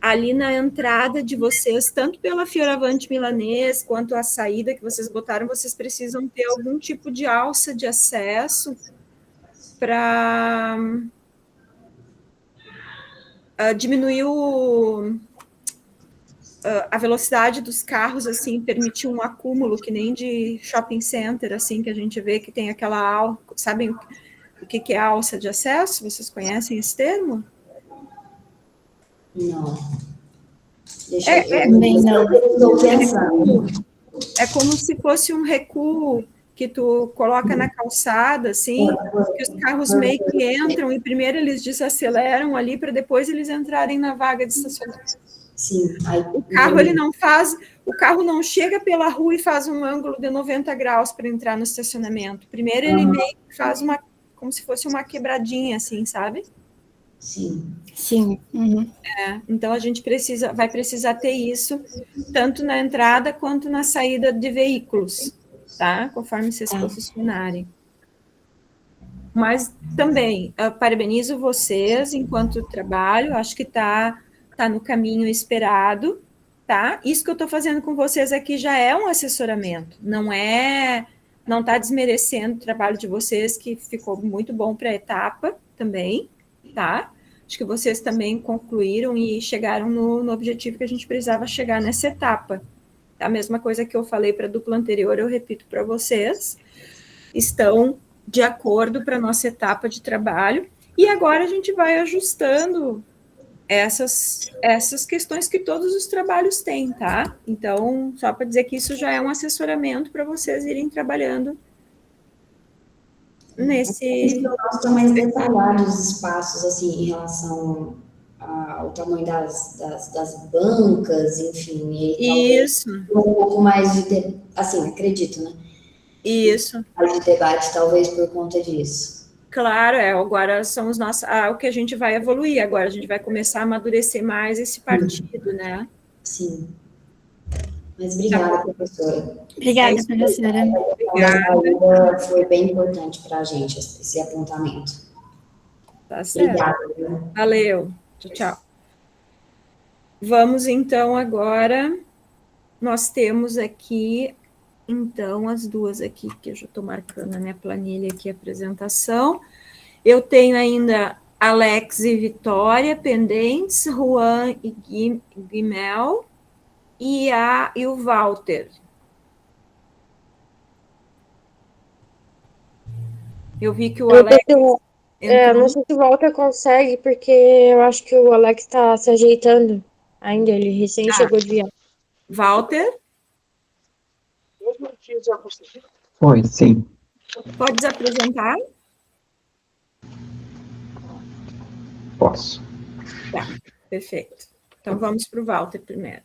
ali na entrada de vocês, tanto pela Fioravante Milanês, quanto a saída que vocês botaram, vocês precisam ter algum tipo de alça de acesso para diminuir a velocidade dos carros, assim, permitir um acúmulo, que nem de shopping center, assim, que a gente vê que tem aquela... Sabem o que é alça de acesso? Vocês conhecem esse termo? não. Também não. Estou pensando. É como se fosse um recuo que tu coloca na calçada, assim, que os carros meio que entram e primeiro eles desaceleram ali para depois eles entrarem na vaga de estacionamento. Sim. Aí, O carro ele não faz, o carro não chega pela rua e faz um ângulo de 90 graus para entrar no estacionamento. Primeiro ele meio que faz uma, como se fosse uma quebradinha, assim, sabe? sim. Sim. Uhum. Então a gente vai precisar ter isso tanto na entrada quanto na saída de veículos, tá? Conforme vocês se posicionarem. Mas também parabenizo vocês enquanto trabalho, acho que está no caminho esperado, tá? Isso que eu estou fazendo com vocês aqui já é um assessoramento, não está desmerecendo o trabalho de vocês, que ficou muito bom para a etapa também, tá? Acho que vocês também concluíram e chegaram no objetivo que a gente precisava chegar nessa etapa. A mesma coisa que eu falei para a dupla anterior, eu repito para vocês, estão de acordo para a nossa etapa de trabalho, e agora a gente vai ajustando essas questões que todos os trabalhos têm, tá? Então, só para dizer que isso já é um assessoramento para vocês irem trabalhando nesse... Estão mais detalhados os espaços, assim, em relação ao tamanho das bancas, enfim. E Isso. Um pouco mais de, assim, acredito, né? Isso. Mais de debate, talvez, por conta disso. Claro, agora são os nossos, o que a gente vai evoluir, agora a gente vai começar a amadurecer mais esse partido, né? Sim. Mas obrigada, professora. Obrigada, professora. Obrigada. Foi bem importante para a gente, esse apontamento. Tá certo. Obrigada. Valeu. Tchau, tchau. Vamos, então, agora, nós temos aqui, então, as duas aqui, que eu já estou marcando na minha planilha aqui, a apresentação. Eu tenho ainda Alex e Vitória pendentes, Juan e Guimel, e o Walter. Eu vi que o Alex... não sei se o Walter consegue, porque eu acho que o Alex está se ajeitando ainda, ele recém chegou de viagem. Walter? Oi, sim. Pode se apresentar? Posso. Tá, perfeito. Então vamos para o Walter primeiro.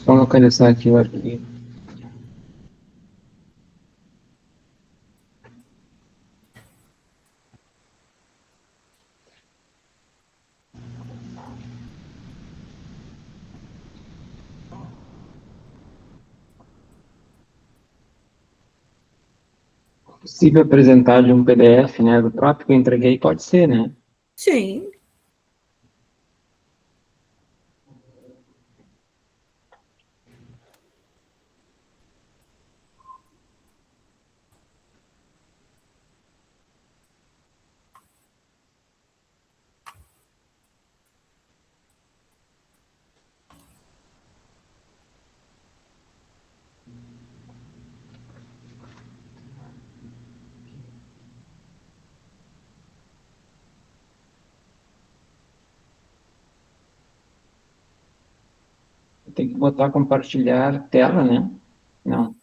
Só localizar aqui o arquivo. Possível apresentar de um PDF, né, do próprio que eu entreguei, pode ser, né? Sim. Tem que botar compartilhar tela, né? Não.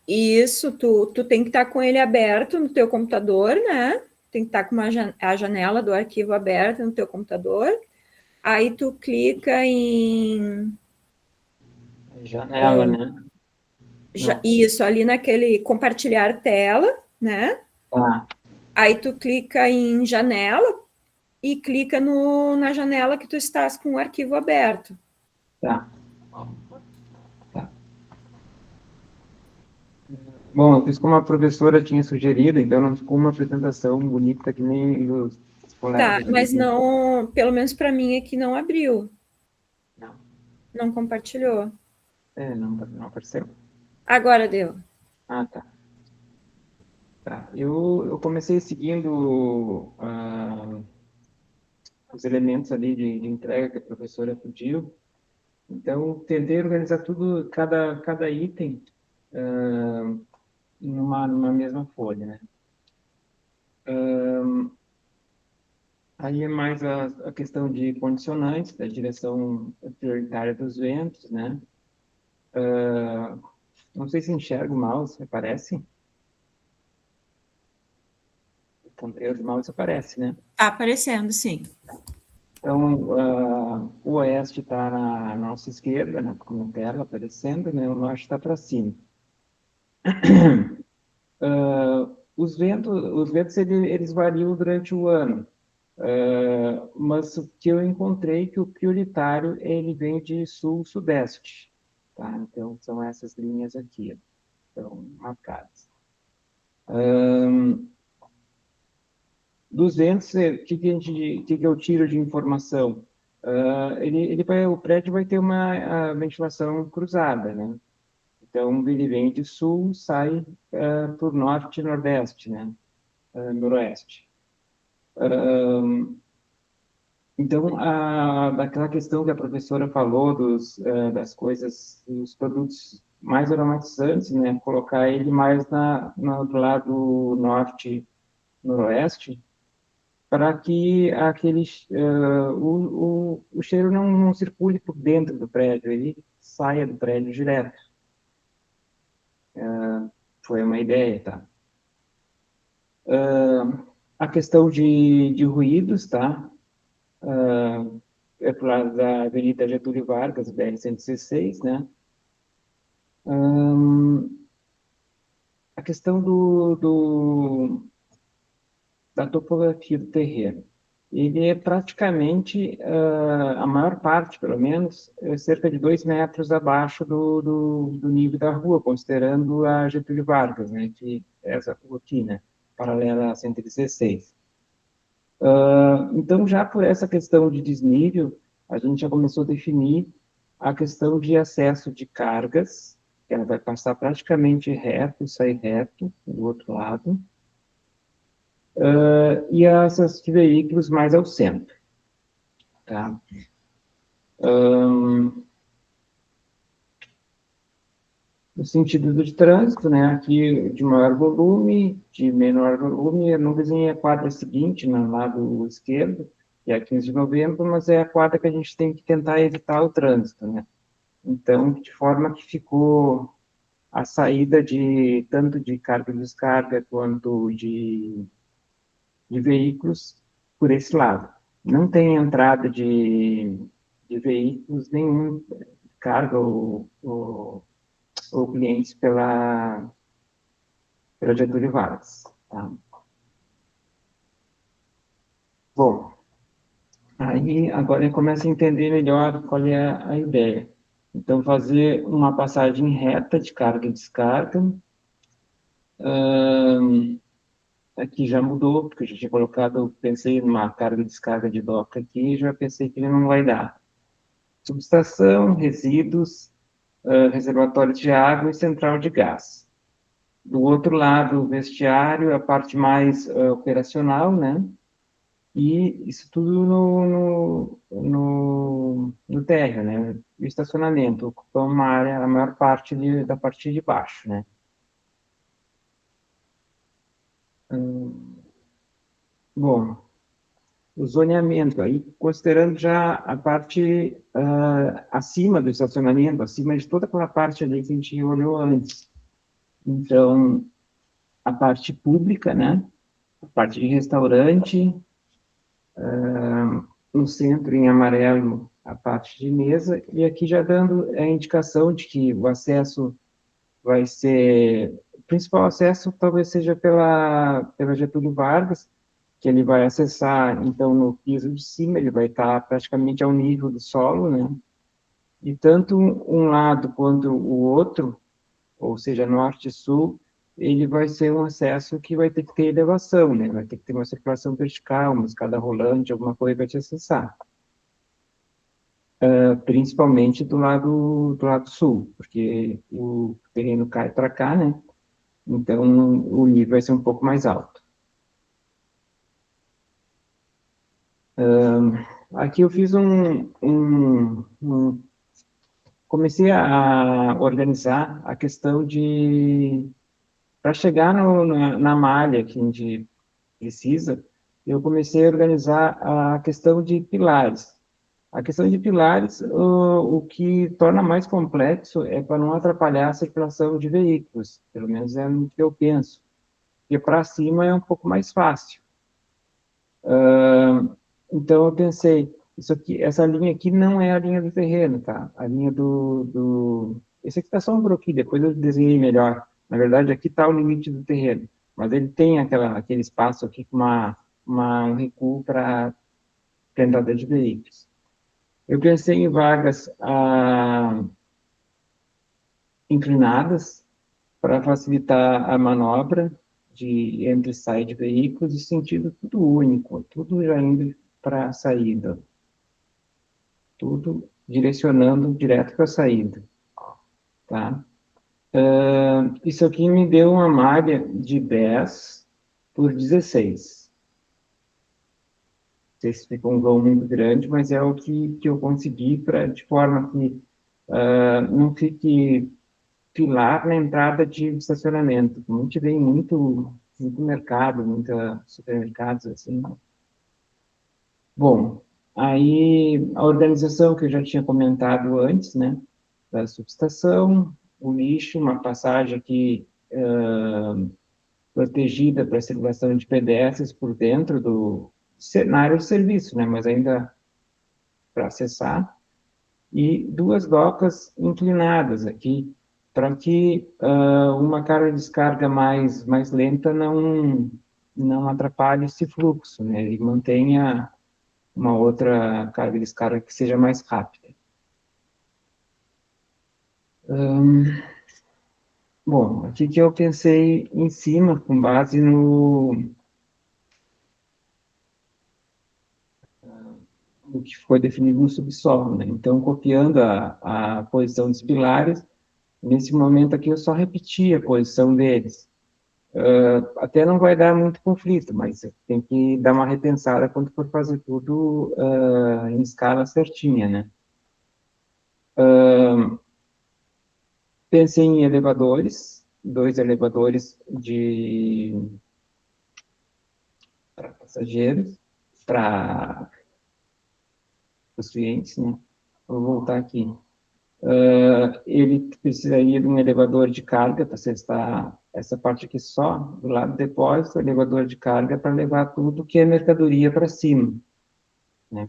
Isso, tu tem que estar com ele aberto no teu computador, né? Tem que estar com a janela do arquivo aberta no teu computador. Aí tu clica em... Janela, né? Isso, ali naquele compartilhar tela, né? Tá. Aí tu clica em janela e clica na janela que tu estás com o arquivo aberto. Tá. Tá. Bom, eu fiz como a professora tinha sugerido, então não ficou uma apresentação bonita que nem os colegas. Tá, mas não, pelo menos para mim aqui não abriu. Não. Não compartilhou. Não apareceu. Agora deu. Ah, tá. Tá. Eu comecei seguindo os elementos ali de entrega que a professora pediu. Então, tentei organizar tudo, cada item, numa mesma folha, né? Aí é mais a questão de condicionantes, da direção prioritária dos ventos, né? Não sei se enxerga o mouse, aparece? O ponteiro do mouse aparece, né? Tá aparecendo, sim. Então, o oeste está na nossa esquerda, né, com a tela aparecendo, né? O norte está para cima. Os ventos eles variam durante o ano, mas o que eu encontrei que o prioritário ele vem de sul-sudeste, tá? Então, são essas linhas aqui, estão marcadas. Dos ventos, que eu tiro de informação? O prédio vai ter uma ventilação cruzada, né? Então, ele vem de sul, sai por norte e nordeste, né? Noroeste. Então, daquela questão que a professora falou das coisas, dos produtos mais aromatizantes, né? Colocar ele mais do lado norte, noroeste, para que o cheiro não circule por dentro do prédio, ele saia do prédio direto. Foi uma ideia, tá? A questão de ruídos, tá? É pro lado da Avenida Getúlio Vargas, BR-116, né? A questão da topografia do terreno. Ele é praticamente, a maior parte, pelo menos, é cerca de 2 metros abaixo do nível da rua, considerando a Getúlio Vargas, né, que é essa rua aqui, né, paralela à 116. Então, já por essa questão de desnível, a gente já começou a definir a questão de acesso de cargas, que ela vai passar praticamente reto e sair reto do outro lado, e essas de veículos mais ao centro. Tá? No sentido de trânsito, né, aqui de maior volume, de menor volume, eu não desenhei a quadra seguinte, no lado esquerdo, que é a 15 de novembro, mas é a quadra que a gente tem que tentar evitar o trânsito, né. Então, de forma que ficou a saída tanto de carga e descarga quanto de veículos por esse lado. Não tem entrada de veículos, nenhum carga ou clientes pela Getúlio Vargas. Tá? Bom, aí agora eu começo a entender melhor qual é a ideia. Então, fazer uma passagem reta de carga e descarga. Aqui já mudou, porque eu já tinha colocado, pensei numa carga e descarga de doca aqui, e já pensei que ele não vai dar. Subestação, resíduos, reservatório de água e central de gás. Do outro lado, o vestiário, a parte mais operacional, né? E isso tudo no térreo, né? O estacionamento ocupa uma área, a maior parte da parte de baixo, né? Bom, o zoneamento, aí considerando já a parte acima do estacionamento, acima de toda aquela parte ali que a gente olhou antes. Então, a parte pública, né? A parte de restaurante, no centro, em amarelo, a parte de mesa, e aqui já dando a indicação de que o acesso vai ser... O principal acesso talvez seja pela Getúlio Vargas, que ele vai acessar, então, no piso de cima, ele vai estar praticamente ao nível do solo, né? E tanto um lado quanto o outro, ou seja, norte e sul, ele vai ser um acesso que vai ter que ter elevação, né? Vai ter que ter uma circulação vertical, uma escada rolante, alguma coisa para te acessar. Principalmente do lado sul, porque o terreno cai para cá, né? Então, o nível vai ser um pouco mais alto. Aqui eu fiz comecei a organizar a questão para chegar na malha que a gente precisa, eu comecei a organizar a questão de pilares. A questão de pilares, o que torna mais complexo é para não atrapalhar a circulação de veículos, pelo menos é o que eu penso, porque para cima é um pouco mais fácil. Então eu pensei, isso aqui, essa linha aqui não é a linha do terreno, tá? A linha esse aqui está só um croquis, depois eu desenhei melhor. Na verdade, aqui está o limite do terreno, mas ele tem aquele espaço aqui com um recuo para entrada de veículos. Eu pensei em vagas inclinadas para facilitar a manobra de entra e sai de veículos, em sentido tudo único, tudo já indo para a saída, tudo direcionando direto para a saída, tá? Isso aqui me deu uma malha de 10 por 16. Não sei se ficou um vão muito grande, mas é o que eu consegui de forma que não fique pilar na entrada de estacionamento. A gente vê muito mercado, muitos supermercados, assim. Bom, aí a organização que eu já tinha comentado antes, né, da subestação, o lixo, uma passagem aqui protegida para a circulação de pedestres por dentro do cenário de serviço, né, mas ainda para acessar, e 2 docas inclinadas aqui, para que uma carga de descarga mais lenta não atrapalhe esse fluxo, né, e mantenha uma outra carga de descarga que seja mais rápida. Bom, aqui que eu pensei em cima, com base no que foi definido no subsolo, né? Então, copiando a posição dos pilares, nesse momento aqui eu só repeti a posição deles. Até não vai dar muito conflito, mas tem que dar uma repensada quando for fazer tudo em escala certinha, né? Pensei em elevadores, 2 elevadores para passageiros, para os clientes, né? Vou voltar aqui. Ele precisaria de um elevador de carga para acessar essa parte aqui só, do lado do depósito, elevador de carga para levar tudo que é mercadoria para cima, né?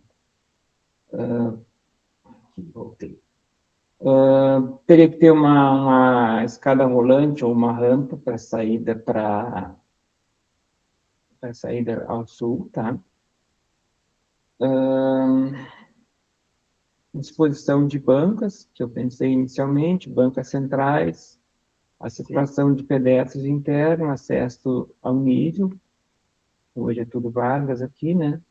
Aqui, voltei. Teria que ter uma escada rolante ou uma rampa para saída ao sul, tá? Disposição de bancas, que eu pensei inicialmente, bancas centrais, a circulação de pedestres internos, acesso ao nível, hoje é tudo vagas aqui, né?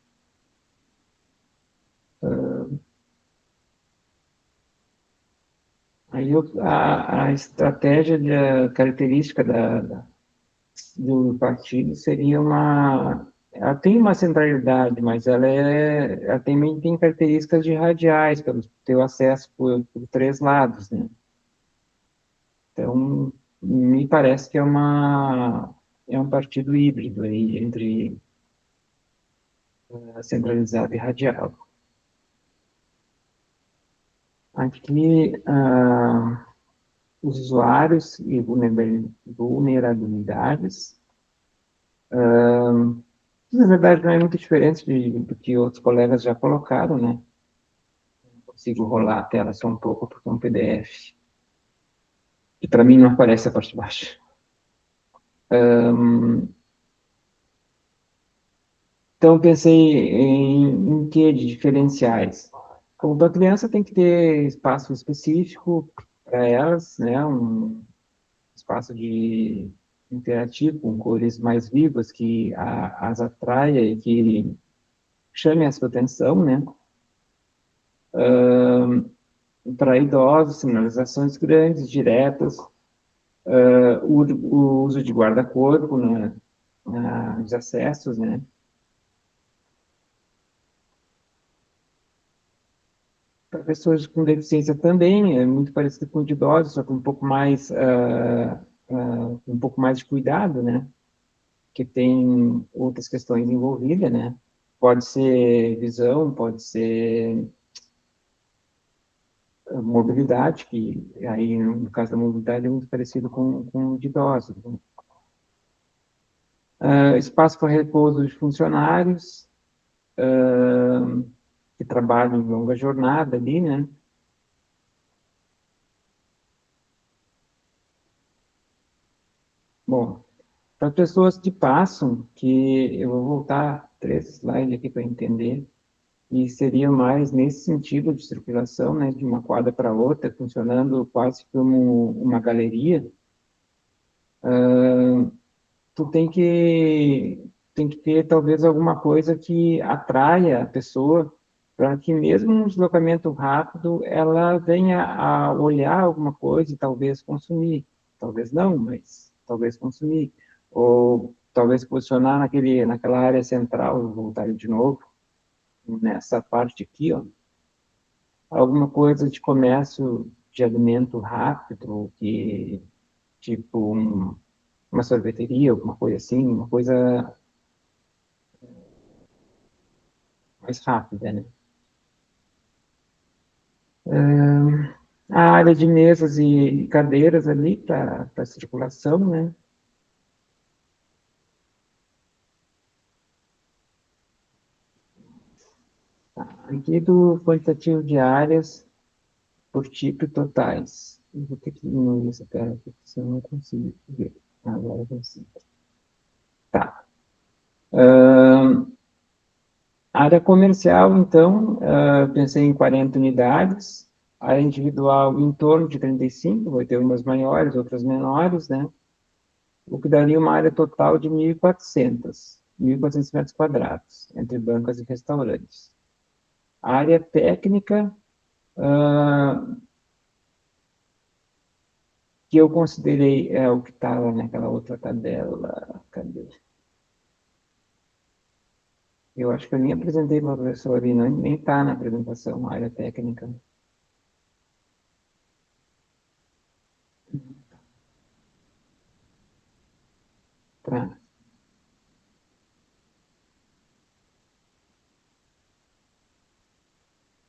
Aí a estratégia, a característica do partido seria ela tem uma centralidade, mas ela também tem características de radiais, para ter o acesso por 3 lados, né? Então, me parece que é um partido híbrido aí, entre centralizado e radial. Aqui, os usuários e vulnerabilidades. Na verdade, não é muito diferente do que outros colegas já colocaram, né? Consigo rolar a tela só um pouco, porque é um PDF. E para mim não aparece a parte de baixo. Então, pensei em que de diferenciais? Como para criança tem que ter espaço específico para elas, né? Um espaço interativo, com cores mais vivas, que as atraia e que chame a sua atenção, né? Para idosos, sinalizações grandes, diretas, o uso de guarda-corpo, né? Nos acessos, né? Para pessoas com deficiência também, é muito parecido com o de idosos, só que um pouco mais de cuidado, né? Que tem outras questões envolvidas, né? Pode ser visão, pode ser mobilidade, que aí, no caso da mobilidade, é muito parecido com o de idosos. Né? Espaço para repouso de funcionários, que trabalham em longa jornada ali, né? Bom, para pessoas que passam, que eu vou voltar 3 slides aqui para entender, e seria mais nesse sentido de circulação, né, de uma quadra para outra, funcionando quase como uma galeria. Tu tem que ter talvez alguma coisa que atraia a pessoa para que mesmo um deslocamento rápido ela venha a olhar alguma coisa e talvez consumir, talvez não, mas talvez consumir, ou talvez posicionar naquela área central, vou voltar de novo nessa parte aqui, ó, alguma coisa de comércio de alimento rápido, que tipo uma sorveteria, alguma coisa assim, uma coisa mais rápida, né? A área de mesas e cadeiras ali para circulação, né? Aqui do quantitativo de áreas por tipo e totais. Eu vou ter que diminuir essa tela aqui, porque senão eu não consigo ver. Agora eu consigo. Tá. Área comercial, então, pensei em 40 unidades. Área individual, em torno de 35, vai ter umas maiores, outras menores, né? O que daria uma área total de 1.400 metros quadrados, entre bancas e restaurantes. A área técnica, que eu considerei, é o que está lá naquela outra tabela, cadê? Eu acho que eu nem apresentei para a professora e nem está na apresentação, a área técnica. Tá.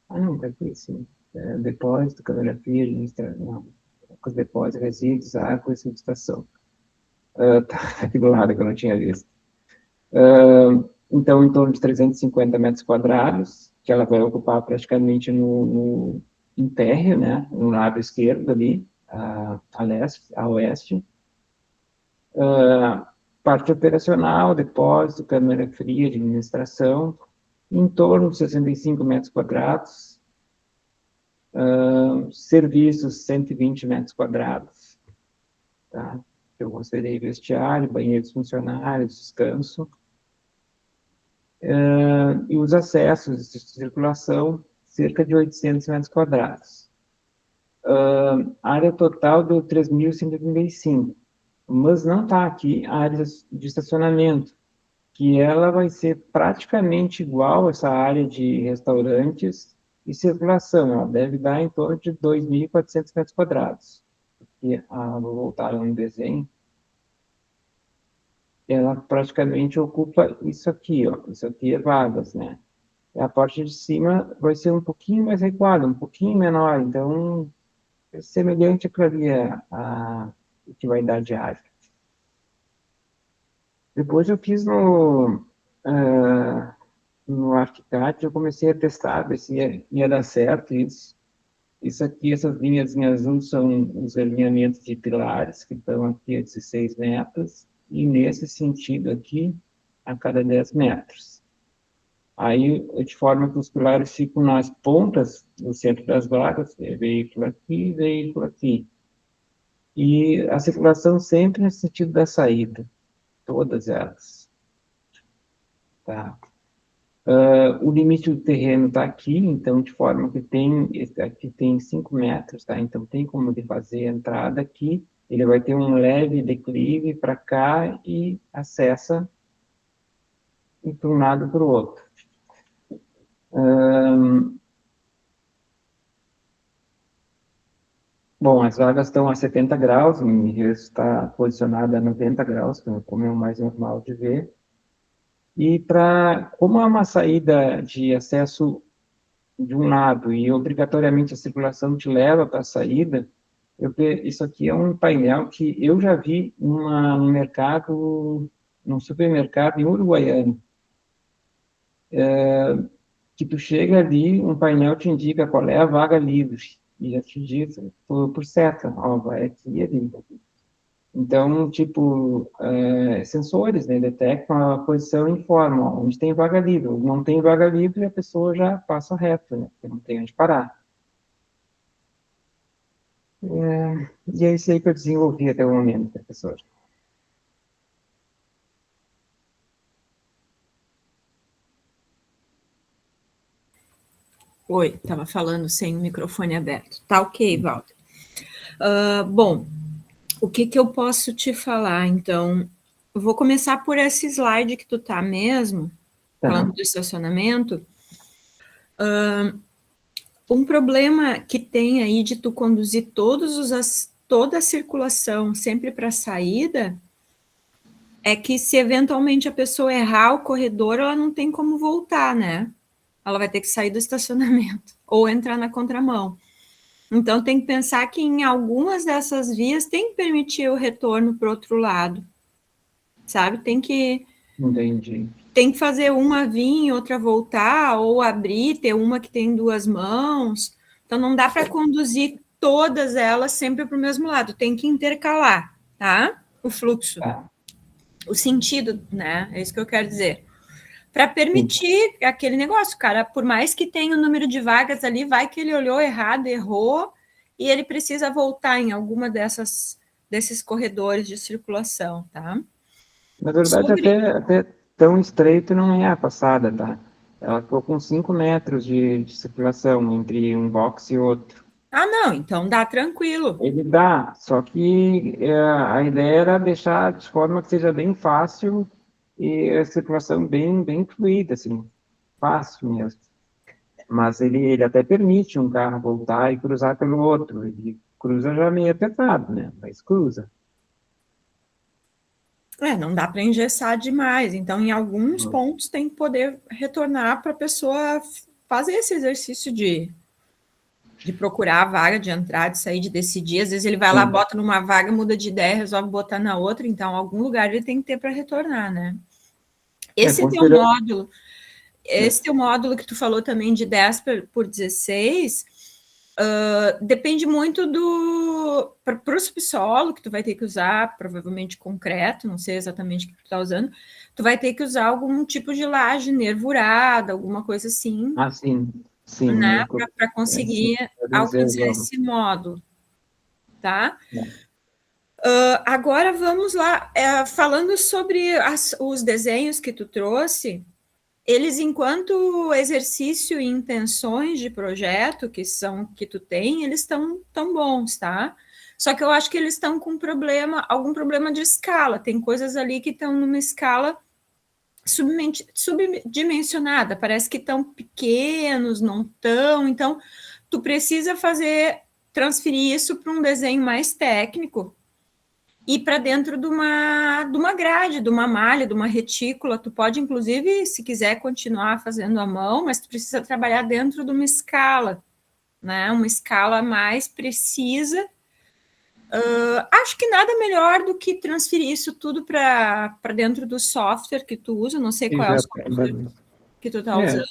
Não, está aqui, sim. Depósito, câmera fria, não. Com os depósitos, resíduos, água e subestação. Tá aqui do lado que eu não tinha visto. Então, em torno de 350 metros quadrados, que ela vai ocupar praticamente em térreo, né, no lado esquerdo ali, a oeste. Parte operacional, depósito, câmara fria de administração, em torno de 65 metros quadrados. Serviços, 120 metros quadrados. Tá? Eu considerei vestiário, banheiros funcionários, descanso. E os acessos de circulação, cerca de 800 metros quadrados. Área total deu 3.135, mas não está aqui a área de estacionamento, que ela vai ser praticamente igual a essa área de restaurantes e circulação, ela deve dar em torno de 2.400 metros quadrados. E, vou voltar no desenho. Ela praticamente ocupa isso aqui, ó. Isso aqui é vagas, né? A parte de cima vai ser um pouquinho mais recuada, um pouquinho menor, então é semelhante àquilo ali, o que vai dar de área. Depois eu fiz no ArchiCAD, eu comecei a testar, ver se ia dar certo isso. Isso aqui, essas linhas em azul são os alinhamentos de pilares, que estão aqui a 16 metros, e nesse sentido aqui, a cada 10 metros. Aí, de forma que os pilares ficam nas pontas, no centro das vagas, veículo aqui, veículo aqui. E a circulação sempre no sentido da saída, todas elas. Tá? O limite do terreno está aqui, então, de forma que aqui tem 5 metros, tá? Então, tem como ele fazer a entrada aqui, ele vai ter um leve declive para cá e acessa de um lado para o outro. Bom, as vagas estão a 70 graus, o endereço está posicionado a 90 graus, como é o mais normal de ver. E como é uma saída de acesso de um lado e obrigatoriamente a circulação te leva para a saída, isso aqui é um painel que eu já vi num mercado, num supermercado em Uruguaiana, que tu chega ali, um painel te indica qual é a vaga livre, e já te diz por seta, ó, vai aqui e ali. Então, tipo, sensores, né, detectam a posição e informam, ó, onde tem vaga livre. Não tem vaga livre, a pessoa já passa reto, né, porque não tem onde parar. E é isso aí que eu desenvolvi até o momento, professor. Oi, estava falando sem o microfone aberto. Tá ok, Walter. Bom, o que eu posso te falar, então? Eu vou começar por esse slide que tu tá mesmo, falando do estacionamento. Um problema que tem aí de tu conduzir toda a circulação sempre para a saída é que se eventualmente a pessoa errar o corredor, ela não tem como voltar, né? Ela vai ter que sair do estacionamento ou entrar na contramão. Então, tem que pensar que em algumas dessas vias tem que permitir o retorno para o outro lado, sabe? Entendi. Tem que fazer uma vir, outra voltar, ou abrir, ter uma que tem duas mãos. Então, não dá para conduzir todas elas sempre para o mesmo lado, tem que intercalar, tá? O fluxo, o sentido, né? É isso que eu quero dizer. Para permitir aquele negócio, cara, por mais que tenha o número de vagas ali, vai que ele olhou errado, errou, e ele precisa voltar em alguma desses corredores de circulação, tá? Na verdade, até tão estreito não é a passada, tá? Ela ficou com 5 metros de circulação entre um box e outro. Ah, não, então dá tranquilo. Ele dá, só que a ideia era deixar de forma que seja bem fácil e a circulação bem fluida, assim, fácil mesmo. Mas ele até permite um carro voltar e cruzar pelo outro. Ele cruza já meio apertado, né? Mas cruza. Não dá para engessar demais. Então, em alguns pontos, tem que poder retornar para a pessoa fazer esse exercício de procurar a vaga, de entrar, de sair, de decidir. Às vezes ele vai lá, bota numa vaga, muda de ideia, resolve botar na outra. Então, algum lugar ele tem que ter para retornar, né? Esse teu módulo que tu falou também de 10 por 16, depende muito para o subsolo que tu vai ter que usar, provavelmente concreto, não sei exatamente o que tu está usando, tu vai ter que usar algum tipo de laje nervurada, alguma coisa assim. Ah, sim. Né, para conseguir alcançar esse módulo, tá? Agora vamos lá, falando sobre os desenhos que tu trouxe, eles, enquanto exercício e intenções de projeto que tu tem, eles estão tão bons, tá? Só que eu acho que eles estão com algum problema de escala, tem coisas ali que estão numa escala subdimensionada, parece que estão pequenos, não estão, então tu precisa transferir isso para um desenho mais técnico e para dentro de uma grade, de uma malha, de uma retícula. Tu pode, inclusive, se quiser continuar fazendo à mão, mas tu precisa trabalhar dentro de uma escala, né? Uma escala mais precisa. Acho que nada melhor do que transferir isso tudo para dentro do software que tu usa. Não sei qual é o software que tu está usando.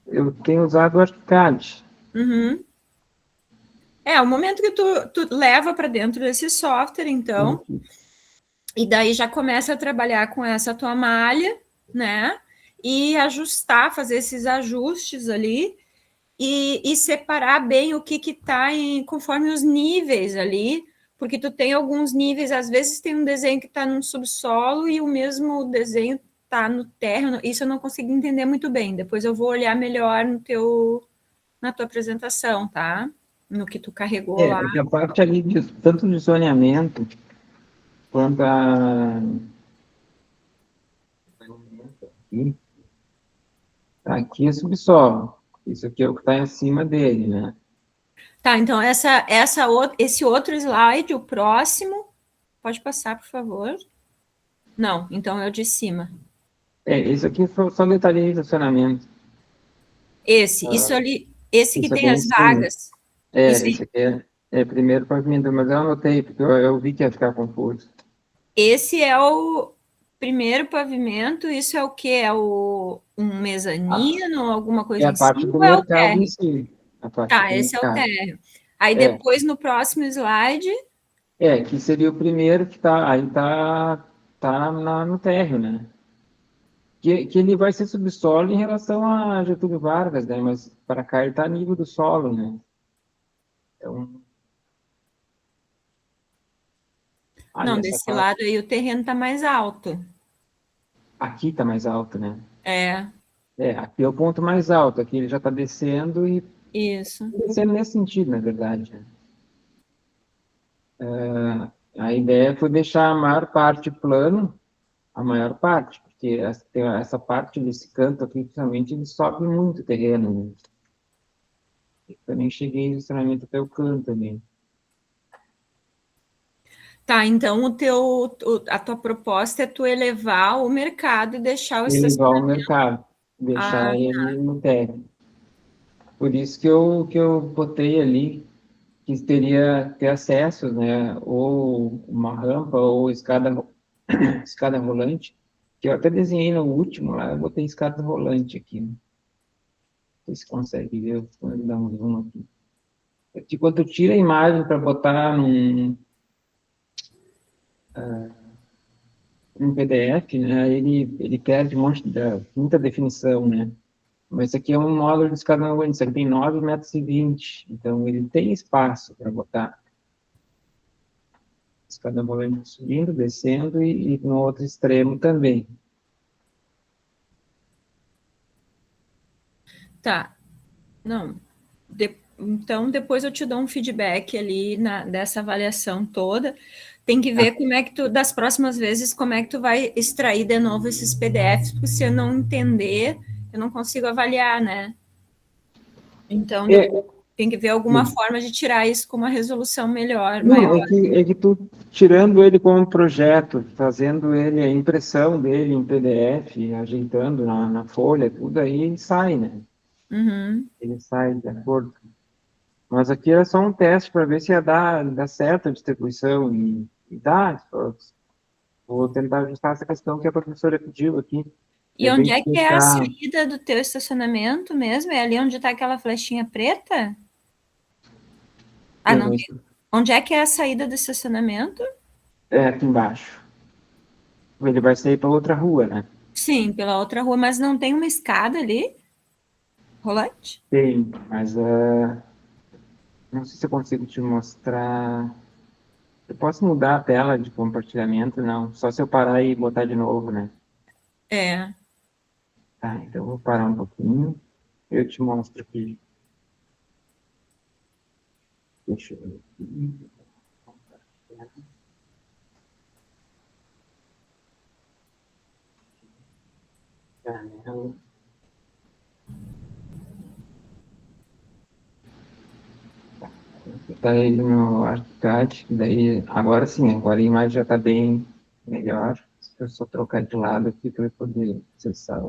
Eu tenho usado o ArchiCAD. Uhum. O momento que tu leva para dentro desse software, então, e daí já começa a trabalhar com essa tua malha, né? E ajustar, fazer esses ajustes ali e separar bem o que está conforme os níveis ali, porque tu tem alguns níveis, às vezes tem um desenho que está no subsolo e o mesmo desenho está no térreo. Isso eu não consegui entender muito bem. Depois eu vou olhar melhor na tua apresentação, tá? No que tu carregou lá. A parte ali, tanto de zoneamento quanto aqui é subsolo. Isso aqui é o que está em cima dele, né? Tá, então esse outro slide, o próximo, pode passar, por favor? Não, então é o de cima. Esse aqui só detalhei de estacionamento. Isso ali, esse que Isso é tem bem em as cima. vagas. Isso Esse aqui é primeiro pavimento, mas eu anotei, porque eu vi que ia ficar confuso. Esse é o primeiro pavimento, isso é o quê? É um mezanino, alguma É coisa a em parte cima do ou é o mercado em térreo? si. A parte Tá, do esse é o mercado. térreo. Aí É, depois, no próximo slide, que seria o primeiro que tá no térreo, né? Que ele vai ser subsolo em relação a Getúlio Vargas, né? Mas para cá ele está a nível do solo, né? Então, aí não, essa desse parte lado aí o terreno tá mais alto. aqui está mais alto, né? É, Aqui é o ponto mais alto, aqui ele já está descendo e isso. descendo nesse sentido, na verdade, né? A ideia foi deixar a maior parte plano, a maior parte, porque essa parte desse canto aqui, principalmente, ele sobe muito terreno, né? Eu também cheguei justamente até o canto ali. Tá, então a tua proposta é tu elevar o mercado e deixar o Elevar o estacionamento. mercado, Ah, deixar ele no térreo. Por isso que eu botei ali que teria ter acesso, né? Ou uma rampa ou escada, escada rolante, que eu até desenhei no último lá, eu botei escada rolante aqui. Né? Não sei se consegue ver, vou dar um zoom aqui. É que quando tu tira a imagem para botar num PDF, né? Ele perde muita definição, né? Mas esse aqui é um módulo de escada rolante, isso aqui tem 9,20 m, então ele tem espaço para botar escada rolante subindo, descendo e no outro extremo também. tá. Não. Então, depois eu te dou um feedback ali dessa avaliação toda. Tem que ver como é que tu, das próximas vezes, como é que tu vai extrair de novo esses PDFs, porque se eu não entender, eu não consigo avaliar, né? Então, tem que ver alguma forma de tirar isso com uma resolução melhor, Não, maior. é que tu, tirando ele como projeto, fazendo ele, a impressão dele em PDF, ajeitando na folha, tudo aí, ele sai, né? Uhum. Ele sai de acordo. Mas aqui era só um teste para ver se ia dar certo a distribuição, e dá. Vou tentar ajustar essa questão que a professora pediu aqui. E Bem onde é que é a deixar... saída do teu estacionamento mesmo? É ali onde está aquela flechinha preta? Ah, não. Onde é que é a saída do estacionamento? Aqui embaixo. Ele vai sair para outra rua, né? Sim, pela outra rua, mas não tem uma escada ali? Rolante? Tem, mas não sei se eu consigo te mostrar. Eu posso mudar a tela de compartilhamento? Não, só se eu parar e botar de novo, né? É. Tá, então eu vou parar um pouquinho. Eu te mostro aqui. Deixa eu ver aqui. Janela. Tá ele no ArchiCAD, daí agora sim, agora a imagem já está bem melhor. Se eu só trocar de lado aqui para eu poder acessar.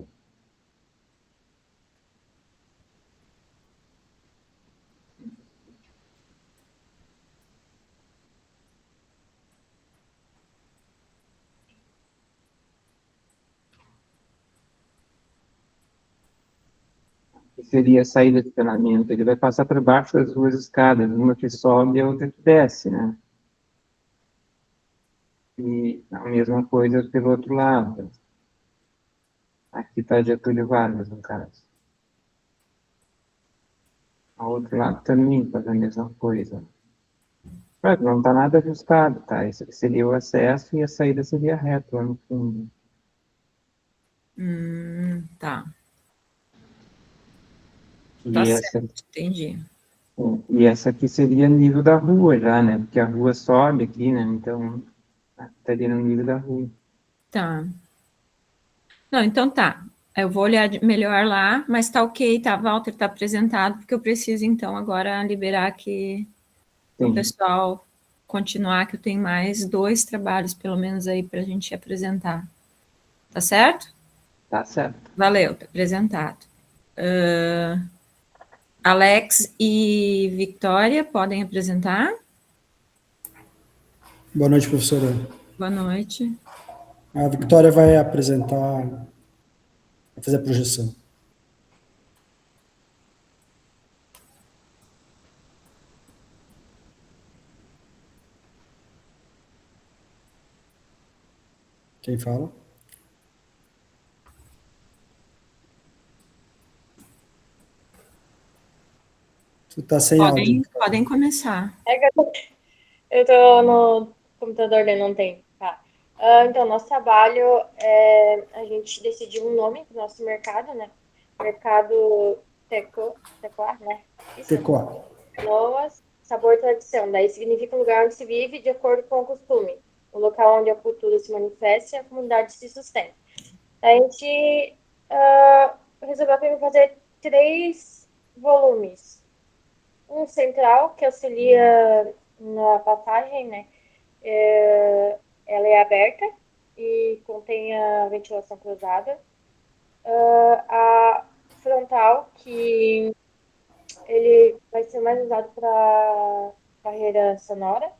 Que seria a saída de treinamento. Ele vai passar por baixo das duas escadas, uma que sobe e a outra que desce, né? E a mesma coisa pelo outro lado. Aqui está Getúlio Vargas, no caso. Ao outro lado também faz a mesma coisa. Claro, não está nada ajustado, tá? Esse aqui seria o acesso e a saída seria reta lá no fundo. Tá. Tá E essa, certo, entendi. e essa aqui seria nível da rua já, né? Porque a rua sobe aqui, né? Então, estaria no nível da rua. Tá. Não, então tá. Eu vou olhar melhor lá, mas tá ok, tá, Walter, tá apresentado, porque eu preciso então agora liberar aqui o Sim, pessoal continuar, que eu tenho mais 2 trabalhos, pelo menos, aí para a gente apresentar. Tá certo? tá certo. Valeu, tá apresentado. Alex e Victoria podem apresentar. Boa noite, professora. Boa noite. A Victoria vai apresentar, vai fazer a projeção. Quem fala? Tu tá sem áudio. Podem começar. Eu tô no computador, né? Não tem. Tá. Então, nosso trabalho a gente decidiu um nome para o nosso mercado, né? Mercado Tecoa, né? Isso. Tecoa. Canoas, sabor e tradição. Daí significa um lugar onde se vive de acordo com o costume. O local onde a cultura se manifesta e a comunidade se sustenta. A gente resolveu fazer 3 volumes. Um central, que auxilia na passagem, né? Ela é aberta e contém a ventilação cruzada. A frontal, que ele vai ser mais usado para barreira sonora.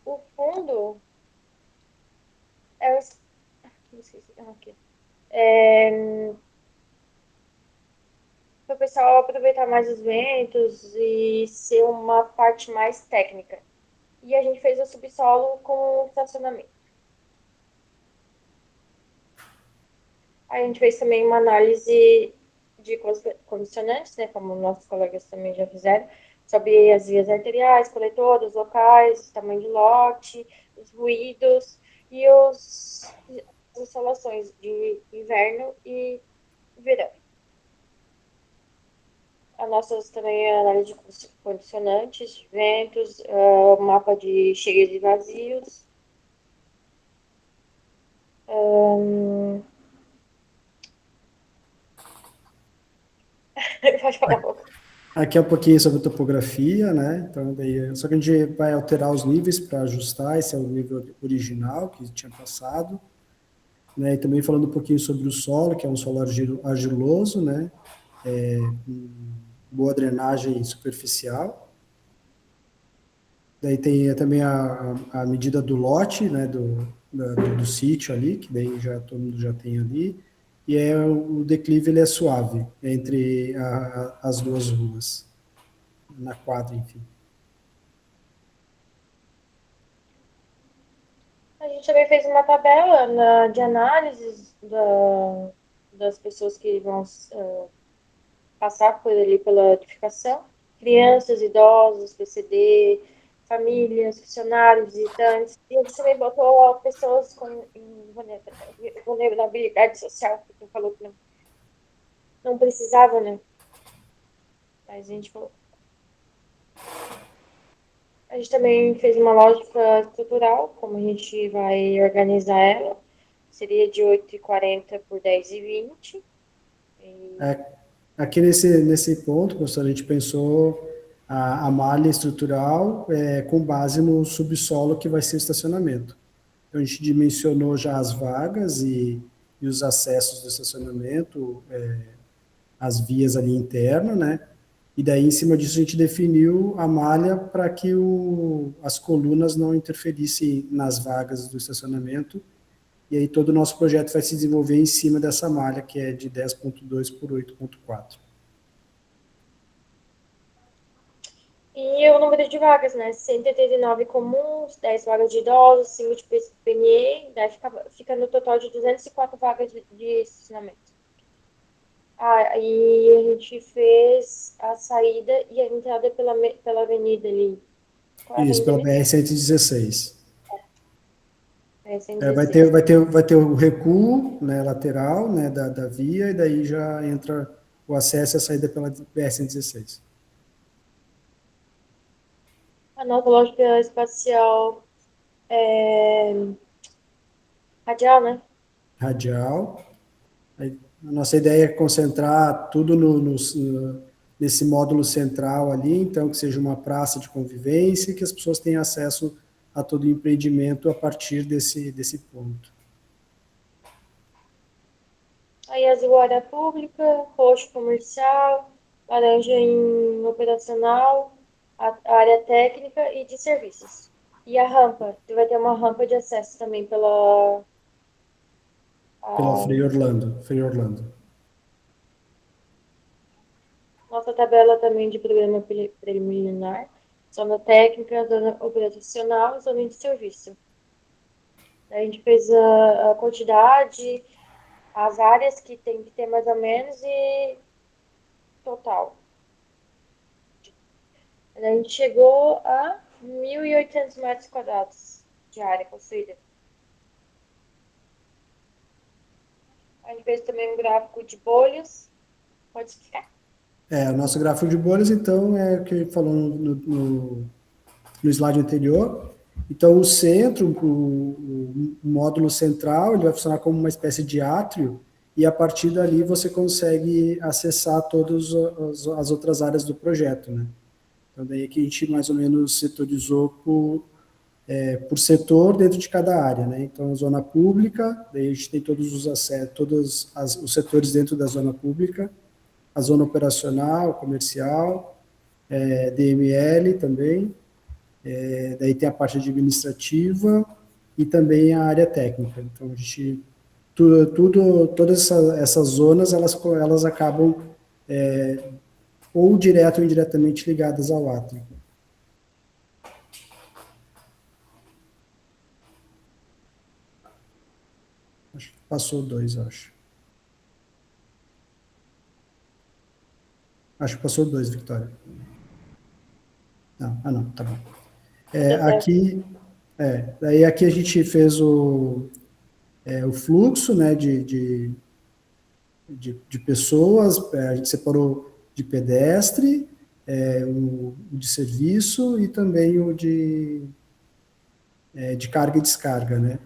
O fundo é para o pessoal aproveitar mais os ventos e ser uma parte mais técnica. E a gente fez o subsolo com estacionamento. A gente fez também uma análise de condicionantes, né, como nossos colegas também já fizeram, sobre as vias arteriais, coletoras, locais, tamanho de lote, os ruídos e as instalações de inverno e verão. A nossa também é análise de condicionantes, ventos, mapa de cheios e vazios. Pode falar um pouco. Aqui é um pouquinho sobre topografia, né? Então, daí, só que a gente vai alterar os níveis para ajustar. Esse é o nível original que tinha passado. Né? E também falando um pouquinho sobre o solo, que é um solo argiloso, né? Com boa drenagem superficial. Daí tem também a medida do lote, né? Do sítio ali, que daí já todo mundo já tem ali. E o declive ele é suave entre as duas ruas, na quadra, enfim. A gente também fez uma tabela de análises das pessoas que vão passar por ali pela edificação. Crianças, idosos, PCD, famílias, funcionários, visitantes. E a gente também botou pessoas com vulnerabilidade social, que tu falou que não precisava, né? Mas a gente falou. A gente também fez uma lógica estrutural, como a gente vai organizar ela. Seria de 8,40 por 10,20. Aqui nesse ponto, professor, a gente pensou a malha estrutural com base no subsolo que vai ser o estacionamento. Então, a gente dimensionou já as vagas e os acessos do estacionamento, as vias ali internas, né? E daí, em cima disso, a gente definiu a malha para que as colunas não interferissem nas vagas do estacionamento. E aí todo o nosso projeto vai se desenvolver em cima dessa malha, que é de 10,2 por 8,4. E o número de vagas, né? 189 comuns, 10 vagas de idosos, 5 de PNE, daí fica no total de 204 vagas de estacionamento. E a gente fez a saída e a entrada pela avenida ali. Isso, pela BR-116. Vai ter o recuo, né, lateral, né, da via, e daí já entra o acesso e a saída pela BR-116. A nossa lógica espacial radial, né? Radial. A nossa ideia é concentrar tudo nesse módulo central ali, então que seja uma praça de convivência e que as pessoas tenham acesso a todo o empreendimento a partir desse ponto. Aí azul área pública, roxo comercial, laranja em operacional, a área técnica e de serviços. E a rampa, vai ter uma rampa de acesso também pela Pela Frei Orlando, Frei Orlando. nossa tabela também de programa preliminar, zona técnica, zona operacional, zona de serviço. A gente fez a quantidade, as áreas que tem que ter mais ou menos e total. A gente chegou a 1.800 metros quadrados de área construída. A gente fez também um gráfico de bolhas. Pode explicar? O nosso gráfico de bolhas, então, é o que ele falou no slide anterior. Então, o centro, o módulo central, ele vai funcionar como uma espécie de átrio, e a partir dali você consegue acessar todas as outras áreas do projeto, né? Então, daí é que a gente mais ou menos setorizou por setor dentro de cada área, né? Então, a zona pública, daí a gente tem todos os acessos, os setores dentro da zona pública, a zona operacional, comercial, DML também, daí tem a parte administrativa e também a área técnica. Então, a gente, todas essas zonas, elas acabam ou direto ou indiretamente ligadas ao átrio. Acho que passou 2, acho. Acho que passou 2, Victoria. Não, tá bom. Daí aqui a gente fez o fluxo, né, de pessoas, a gente separou de pedestre, o de serviço e também o de carga e descarga, né.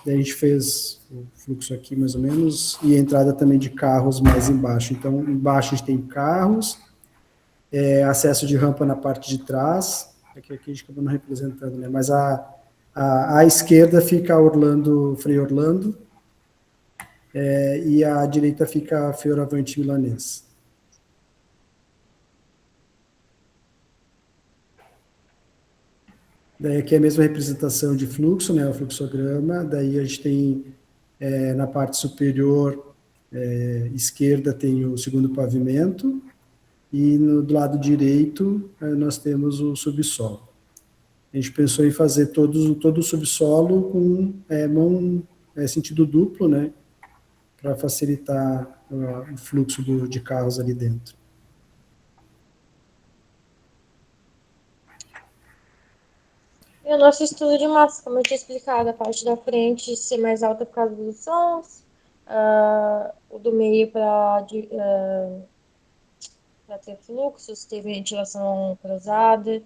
Daí a gente fez o fluxo aqui mais ou menos, e a entrada também de carros mais embaixo. Então, embaixo a gente tem carros, acesso de rampa na parte de trás, aqui a gente acabou não representando, né? Mas à esquerda fica Frei Orlando, e à direita fica Fioravante Milanês. Daí aqui é a mesma representação de fluxo, né, o fluxograma, daí a gente tem na parte superior esquerda tem o segundo pavimento, e do lado direito nós temos o subsolo. A gente pensou em fazer todo o subsolo com sentido duplo, né, para facilitar o fluxo de carros ali dentro. E o nosso estudo de massa, como eu tinha explicado, a parte da frente ser mais alta por causa dos sons, o do meio para ter fluxos, ter ventilação cruzada,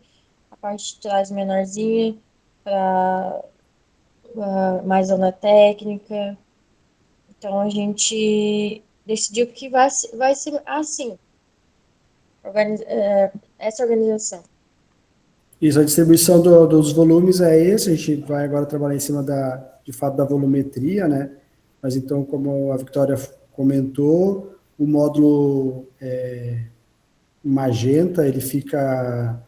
a parte de trás menorzinha, para mais zona técnica. Então, a gente decidiu que vai ser assim, essa organização. Isso, a distribuição dos volumes é esse, a gente vai agora trabalhar em cima de fato da volumetria, né? Mas então, como a Victoria comentou, o módulo magenta, ele fica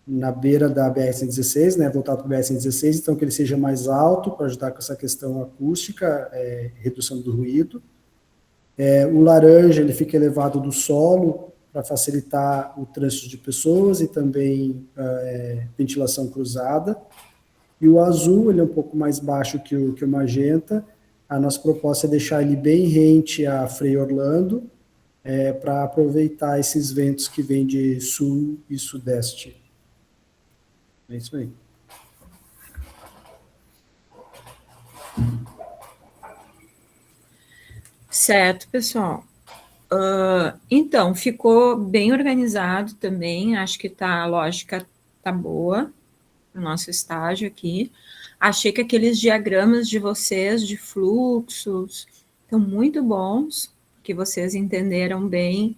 na beira da BR-116, né, voltado para o BR-116, então que ele seja mais alto para ajudar com essa questão acústica, redução do ruído. O laranja, ele fica elevado do solo para facilitar o trânsito de pessoas e também ventilação cruzada. E o azul, ele é um pouco mais baixo que o magenta. A nossa proposta é deixar ele bem rente a Frei Orlando, para aproveitar esses ventos que vêm de sul e sudeste. É isso aí. Certo, pessoal. Então, ficou bem organizado também, acho que a lógica tá boa no nosso estágio aqui. Achei que aqueles diagramas de vocês, de fluxos, estão muito bons, que vocês entenderam bem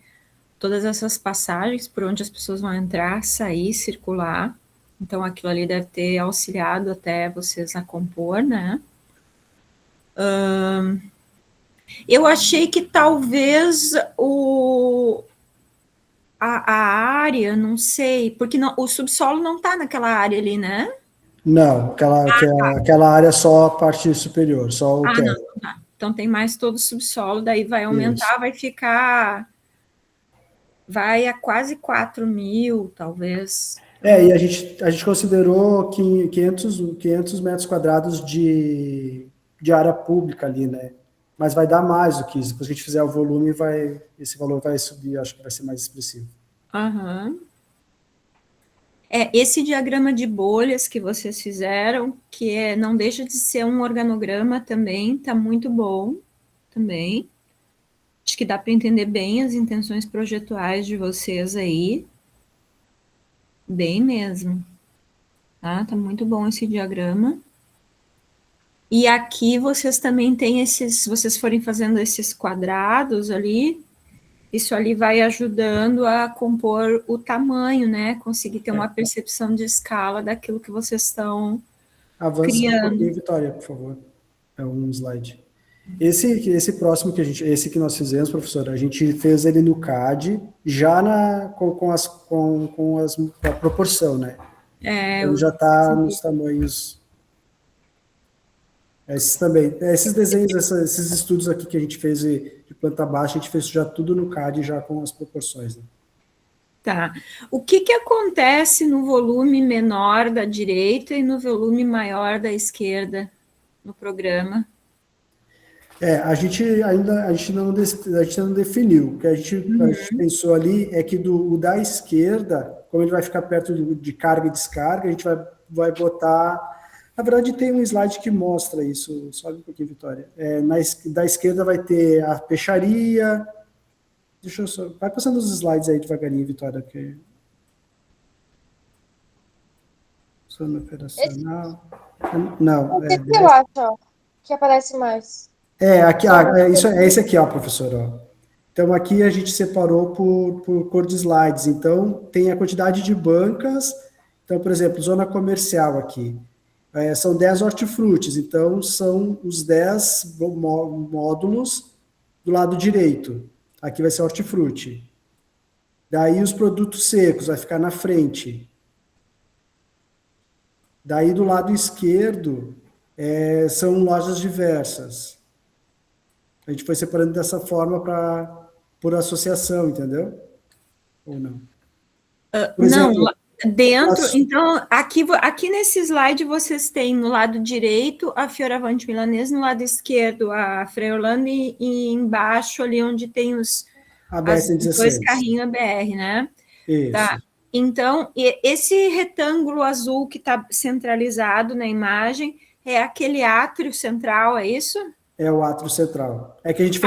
todas essas passagens por onde as pessoas vão entrar, sair, circular. Então, aquilo ali deve ter auxiliado até vocês a compor, né? Eu achei que talvez a área, não sei, porque não, o subsolo não está naquela área ali, né? Não, aquela área só a parte superior, só o Não, térreo. tá. Então tem mais todo o subsolo, daí vai aumentar, Isso. vai ficar, vai a quase 4.000, talvez. E a gente considerou 500 metros quadrados de área pública ali, né? Mas vai dar mais do que isso. Depois que a gente fizer o volume, esse valor vai subir, acho que vai ser mais expressivo. Aham. Esse diagrama de bolhas que vocês fizeram, que não deixa de ser um organograma também, tá muito bom também. Acho que dá para entender bem as intenções projetuais de vocês aí. Bem mesmo. Tá muito bom esse diagrama. E aqui vocês também têm se vocês forem fazendo esses quadrados ali, isso ali vai ajudando a compor o tamanho, né? Conseguir ter uma percepção de escala daquilo que vocês estão Avança um criando. pouquinho, Vitória, por favor. É um slide. Esse próximo esse que nós fizemos, professora, a gente fez ele no CAD, já com a proporção, né? Ele já está nos tamanhos. Esses também. Esses desenhos, esses estudos aqui que a gente fez de planta baixa, a gente fez já tudo no CAD, já com as proporções. Né? Tá. O que acontece no volume menor da direita e no volume maior da esquerda no programa? A gente não definiu. O que a gente pensou ali é que o da esquerda, como ele vai ficar perto de carga e descarga, a gente vai botar... Na verdade, tem um slide que mostra isso. Sobe um pouquinho, Vitória. Da esquerda vai ter a peixaria. Deixa eu só... Vai passando os slides aí devagarinho, Vitória. Porque... Zona operacional... Não. O que eu acho, ó, que aparece mais? Aqui, esse aqui, ó, professor. Ó. Então, aqui a gente separou por cor de slides. Então, tem a quantidade de bancas. Então, por exemplo, zona comercial aqui. São 10 hortifrutis. Então, são os 10 módulos do lado direito. Aqui vai ser hortifruti. Daí, os produtos secos vai ficar na frente. Daí, do lado esquerdo, são lojas diversas. A gente foi separando dessa forma por associação, entendeu? Ou não? Por exemplo, não, dentro... Então, aqui nesse slide vocês têm no lado direito a Fioravante Milanese, no lado esquerdo a Freolanda e embaixo ali onde tem os dois carrinhos ABR, né? Isso. Tá. Então, esse retângulo azul que está centralizado na imagem é aquele átrio central, é isso? É o átrio central. É que a gente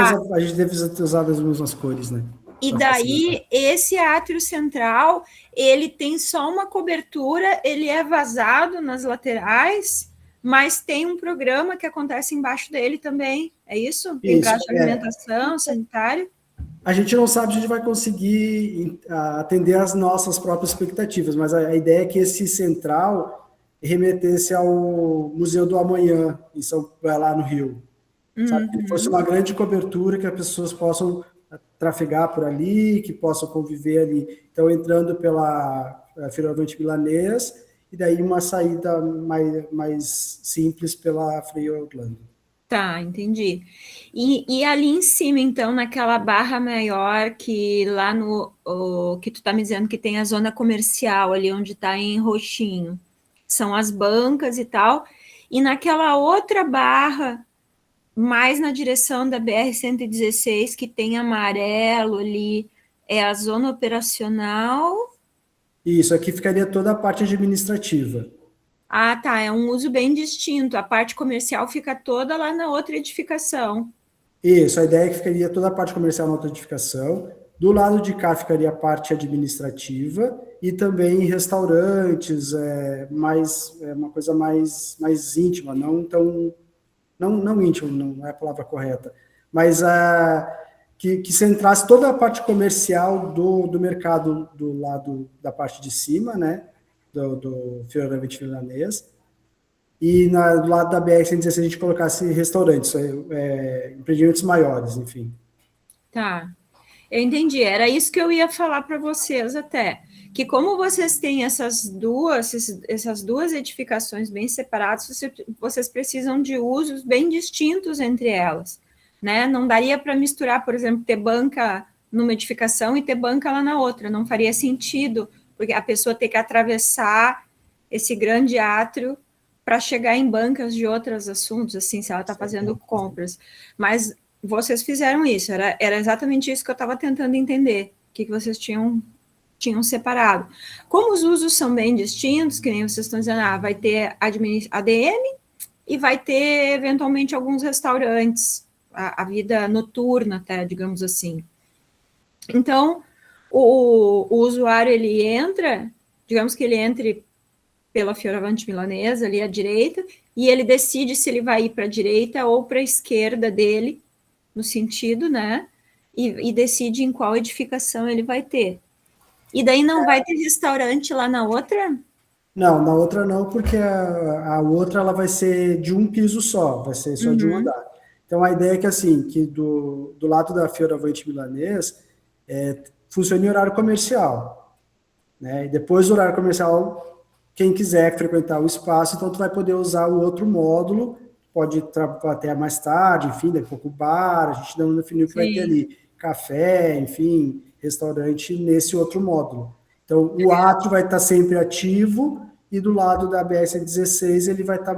deve ter usado as mesmas cores, né? E daí, esse átrio central, ele tem só uma cobertura, ele é vazado nas laterais, mas tem um programa que acontece embaixo dele também, é isso? Tem praça de alimentação, sanitário? A gente não sabe se a gente vai conseguir atender às nossas próprias expectativas, mas a ideia é que esse central remetesse ao Museu do Amanhã, lá no Rio. Sabe? Que fosse uma grande cobertura, que as pessoas possam trafegar por ali, que possam conviver ali. Então, entrando pela Fioravante Milanese, e daí uma saída mais simples pela Frei Orlando. Tá, entendi. E ali em cima, então, naquela barra maior, que lá que tu tá me dizendo que tem a zona comercial, ali onde tá em roxinho, são as bancas e tal, e naquela outra barra, mais na direção da BR-116, que tem amarelo ali, é a zona operacional. Isso, aqui ficaria toda a parte administrativa. Ah, tá, é um uso bem distinto. A parte comercial fica toda lá na outra edificação. Isso, a ideia é que ficaria toda a parte comercial na outra edificação. Do lado de cá ficaria a parte administrativa e também restaurantes, uma coisa mais íntima, não tão... Não íntimo, não é a palavra correta, mas que centrasse toda a parte comercial do mercado do lado da parte de cima, né, do Fioravante Milanese, e do lado da BR-116 a gente colocasse restaurantes, empreendimentos maiores, enfim. Tá. Eu entendi. Era isso que eu ia falar para vocês até. Que como vocês têm essas duas edificações bem separadas, vocês precisam de usos bem distintos entre elas, né? Não daria para misturar, por exemplo, ter banca numa edificação e ter banca lá na outra. Não faria sentido, porque a pessoa ter que atravessar esse grande átrio para chegar em bancas de outros assuntos, assim, se ela está fazendo compras. Mas vocês fizeram isso, era exatamente isso que eu estava tentando entender, o que vocês tinham separado. Como os usos são bem distintos, que nem vocês estão dizendo, vai ter ADM e vai ter, eventualmente, alguns restaurantes, a vida noturna, até, digamos assim. Então, o usuário, ele entra, digamos que ele entre pela Fioravante Milanesa, ali à direita, e ele decide se ele vai ir para a direita ou para a esquerda dele, no sentido, né? E decide em qual edificação ele vai ter. E daí não vai ter restaurante lá na outra? Não, na outra não, porque a outra ela vai ser de um piso só, vai ser só de um andar. Então a ideia é que assim, que do lado da Fioravante Milanês funcione em horário comercial, né? E depois do horário comercial, quem quiser frequentar o espaço, então tu vai poder usar o outro módulo, pode até mais tarde, enfim, daqui a pouco bar, a gente não definiu que vai ter ali café, enfim, restaurante nesse outro módulo. Então, o átrio vai estar sempre ativo e do lado da BR-116 ele vai estar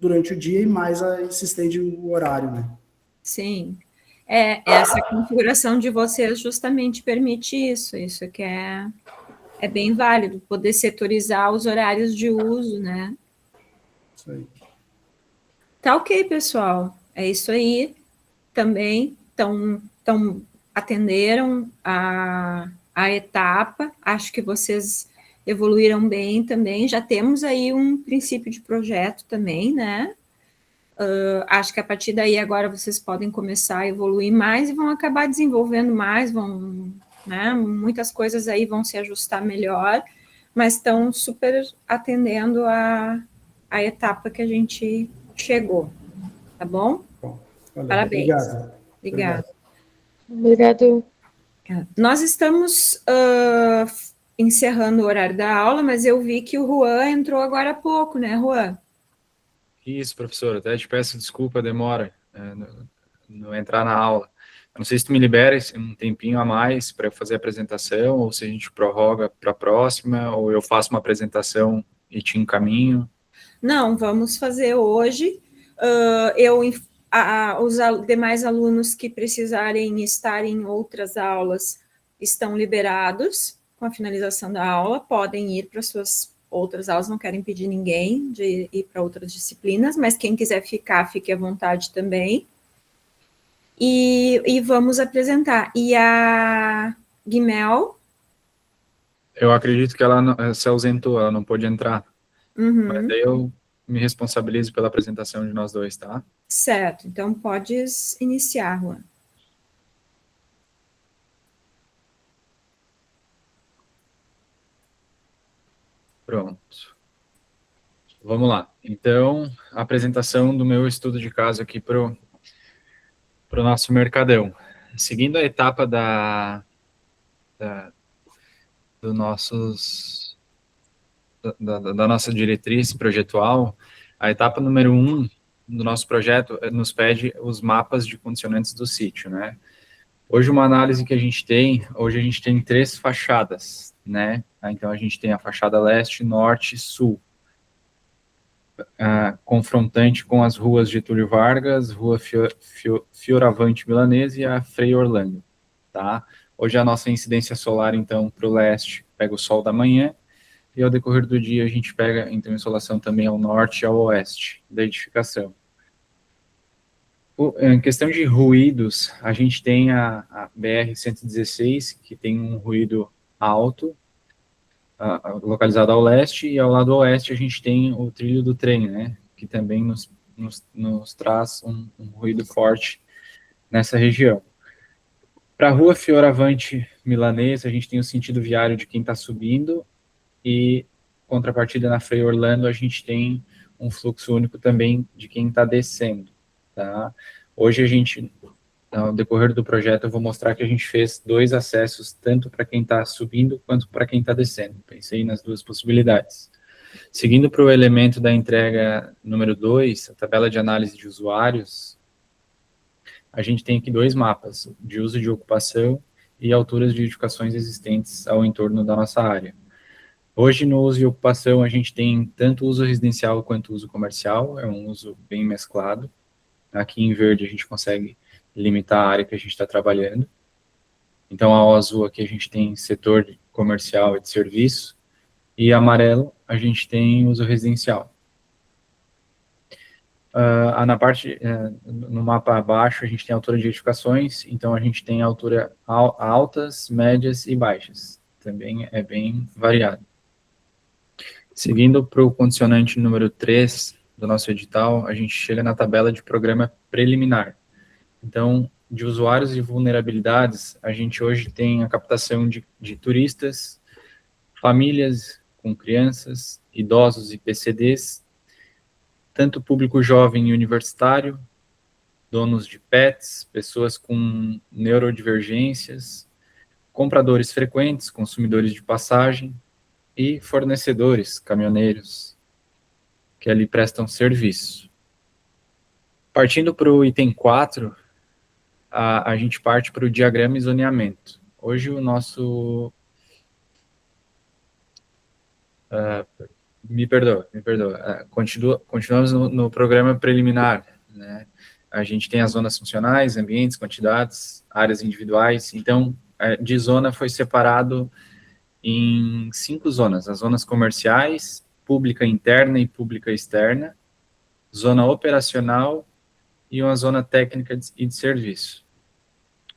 durante o dia e mais se estende o horário, né? Sim. Essa configuração de vocês justamente permite isso que é bem válido, poder setorizar os horários de uso, né? Isso aí. Tá ok, pessoal. É isso aí. Também atenderam a etapa. Acho que vocês evoluíram bem também. Já temos aí um princípio de projeto também, né? Acho que a partir daí agora vocês podem começar a evoluir mais e vão acabar desenvolvendo mais, né? Muitas coisas aí vão se ajustar melhor, mas estão super atendendo a etapa que a gente chegou, tá bom? Valeu, Parabéns. Obrigado. Obrigado. Nós estamos encerrando o horário da aula, mas eu vi que o Juan entrou agora há pouco, né, Juan? Isso, professor, até te peço desculpa a demora no entrar na aula. Eu não sei se tu me libera um tempinho a mais para eu fazer a apresentação, ou se a gente prorroga para a próxima, ou eu faço uma apresentação e te encaminho. Não, vamos fazer hoje. Os demais alunos que precisarem estar em outras aulas estão liberados com a finalização da aula, podem ir para suas outras aulas, não quero impedir ninguém de ir para outras disciplinas, mas quem quiser ficar, fique à vontade também. E vamos apresentar. E a Guimel? Eu acredito que ela se ausentou, ela não pôde entrar. Mas daí eu me responsabilizo pela apresentação de nós dois, tá? Certo, então podes iniciar, Juan. Pronto. Vamos lá. Então, a apresentação do meu estudo de caso aqui para o nosso Mercadão. Seguindo a etapa da nossa diretriz projetual, a etapa número 1 do nosso projeto nos pede os mapas de condicionantes do sítio, né? Hoje, uma análise que a gente tem, hoje a gente tem 3 fachadas, né? Então, a gente tem a fachada leste, norte e sul, confrontante com as ruas Getúlio Vargas, Rua Fioravante Milanesa e a Frei Orlando, tá? Hoje a nossa incidência solar, então, para o leste, pega o sol da manhã, e ao decorrer do dia a gente pega, então, insolação também ao norte e ao oeste da edificação. Em questão de ruídos, a gente tem a BR-116, que tem um ruído alto, localizado ao leste, e ao lado oeste a gente tem o trilho do trem, né, que também nos traz um ruído forte nessa região. Para a Rua Fioravante Milanesa, a gente tem o sentido viário de quem está subindo, e contrapartida na Frei Orlando, a gente tem um fluxo único também de quem está descendo, tá? Hoje a gente, ao decorrer do projeto, eu vou mostrar que a gente fez 2 acessos, tanto para quem está subindo, quanto para quem está descendo. Pensei nas 2 possibilidades. Seguindo para o elemento da entrega número 2, a tabela de análise de usuários, a gente tem aqui 2 mapas, de uso de ocupação e alturas de edificações existentes ao entorno da nossa área. Hoje, no uso de ocupação, a gente tem tanto uso residencial quanto uso comercial, é um uso bem mesclado. Aqui em verde a gente consegue limitar a área que a gente está trabalhando. Então, ao azul aqui a gente tem setor comercial e de serviço, e amarelo a gente tem uso residencial. Na parte, no mapa abaixo, a gente tem a altura de edificações, então a gente tem altura altas, médias e baixas. Também é bem variado. Seguindo para o condicionante número 3 do nosso edital, a gente chega na tabela de programa preliminar. Então, de usuários e vulnerabilidades, a gente hoje tem a captação de turistas, famílias com crianças, idosos e PCDs, tanto público jovem e universitário, donos de pets, pessoas com neurodivergências, compradores frequentes, consumidores de passagem e fornecedores, caminhoneiros, que ali prestam serviço. Partindo para o item 4, a gente parte para o diagrama e zoneamento. Hoje o nosso... Me perdoa. Continuamos no programa preliminar, né? A gente tem as zonas funcionais, ambientes, quantidades, áreas individuais. Então, de zona foi separado em 5 zonas. As zonas comerciais, pública interna e pública externa, zona operacional e uma zona técnica e de serviço.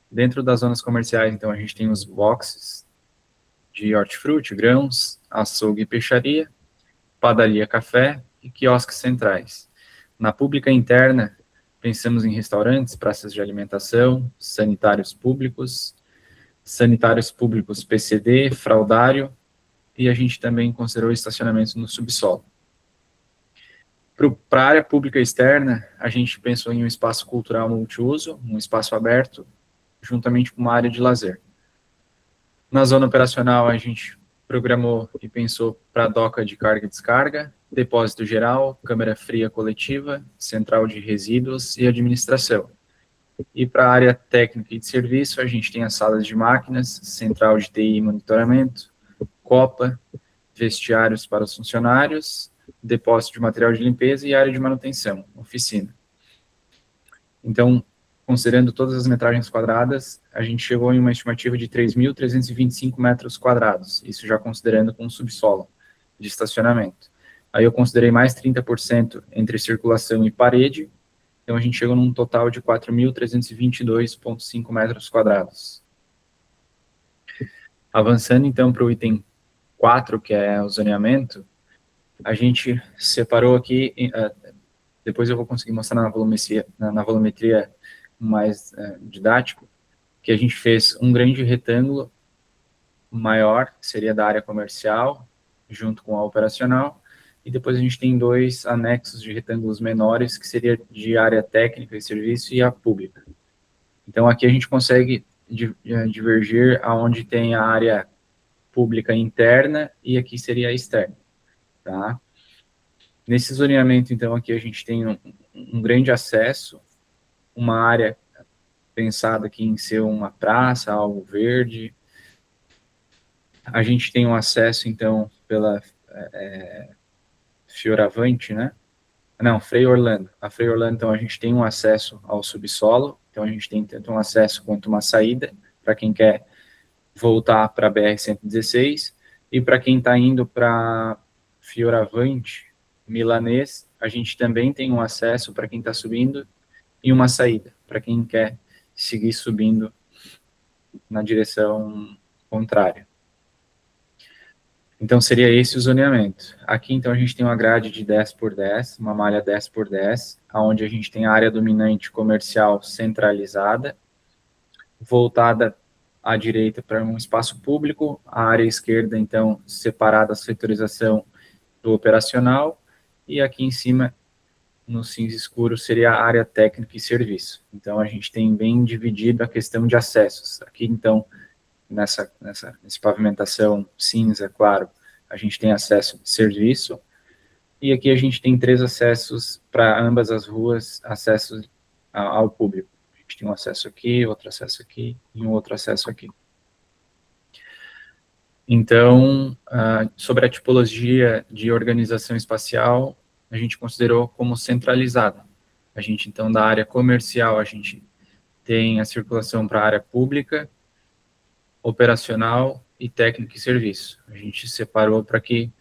Dentro das zonas comerciais, então, a gente tem os boxes de hortifruti, grãos, açougue e peixaria, padaria, café e quiosques centrais. Na pública interna, pensamos em restaurantes, praças de alimentação, sanitários públicos PCD, fraudário, e a gente também considerou estacionamento no subsolo. Para a área pública externa, a gente pensou em um espaço cultural multiuso, um espaço aberto, juntamente com uma área de lazer. Na zona operacional, a gente programou e pensou para doca de carga e descarga, depósito geral, câmara fria coletiva, central de resíduos e administração. E para a área técnica e de serviço, a gente tem as salas de máquinas, central de TI e monitoramento, copa, vestiários para os funcionários, depósito de material de limpeza e área de manutenção, oficina. Então, considerando todas as metragens quadradas, a gente chegou em uma estimativa de 3.325 metros quadrados, isso já considerando com subsolo de estacionamento. Aí eu considerei mais 30% entre circulação e parede, então a gente chegou num total de 4.322,5 metros quadrados. Avançando então para o item 4, que é o zoneamento, a gente separou aqui, depois eu vou conseguir mostrar na volumetria mais didático, que a gente fez um grande retângulo maior, que seria da área comercial, junto com a operacional, e depois a gente tem 2 anexos de retângulos menores, que seria de área técnica e serviço e a pública. Então, aqui a gente consegue divergir aonde tem a área pública interna e aqui seria a externa, tá? Nesse zoneamento, então, aqui a gente tem um grande acesso, uma área pensada aqui em ser uma praça, algo verde. A gente tem um acesso, então, pela Fioravante, né? Não, Frei Orlando. A Frei Orlando, então, a gente tem um acesso ao subsolo, então a gente tem tanto um acesso quanto uma saída, para quem quer voltar para a BR-116, e para quem está indo para Fioravante, Milanês, a gente também tem um acesso para quem está subindo, e uma saída, para quem quer seguir subindo na direção contrária. Então, seria esse o zoneamento. Aqui, então, a gente tem uma grade de 10 por 10, uma malha 10 por 10, onde a gente tem a área dominante comercial centralizada, voltada à direita para um espaço público, a área esquerda, então, separada a setorização do operacional, e aqui em cima, no cinza escuro, seria a área técnica e serviço. Então, a gente tem bem dividido a questão de acessos. Aqui, então, nessa pavimentação cinza, claro, a gente tem acesso de serviço, e aqui a gente tem 3 acessos para ambas as ruas, acessos ao público. A gente tem um acesso aqui, outro acesso aqui, e um outro acesso aqui. Então, sobre a tipologia de organização espacial, a gente considerou como centralizada. A gente, então, da área comercial, a gente tem a circulação para a área pública, operacional e técnica e serviço. A gente separou para que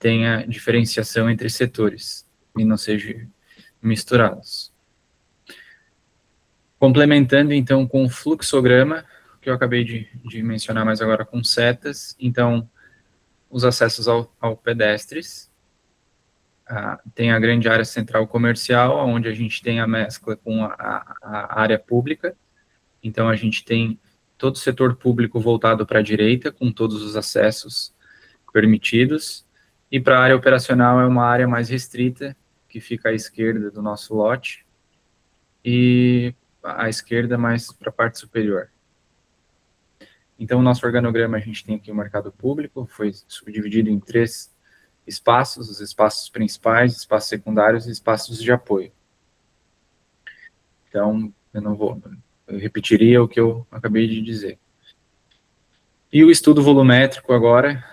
tenha diferenciação entre setores e não sejam misturados. Complementando, então, com o fluxograma, que eu acabei de mencionar mais agora com setas, então, os acessos ao pedestres, tem a grande área central comercial, onde a gente tem a mescla com a área pública, então a gente tem todo o setor público voltado para a direita, com todos os acessos permitidos, e para a área operacional é uma área mais restrita, que fica à esquerda do nosso lote, e à esquerda mais para a parte superior. Então, o nosso organograma, a gente tem aqui o mercado público, foi subdividido em 3 espaços, os espaços principais, espaços secundários e espaços de apoio. Então, eu repetiria o que eu acabei de dizer. E o estudo volumétrico agora,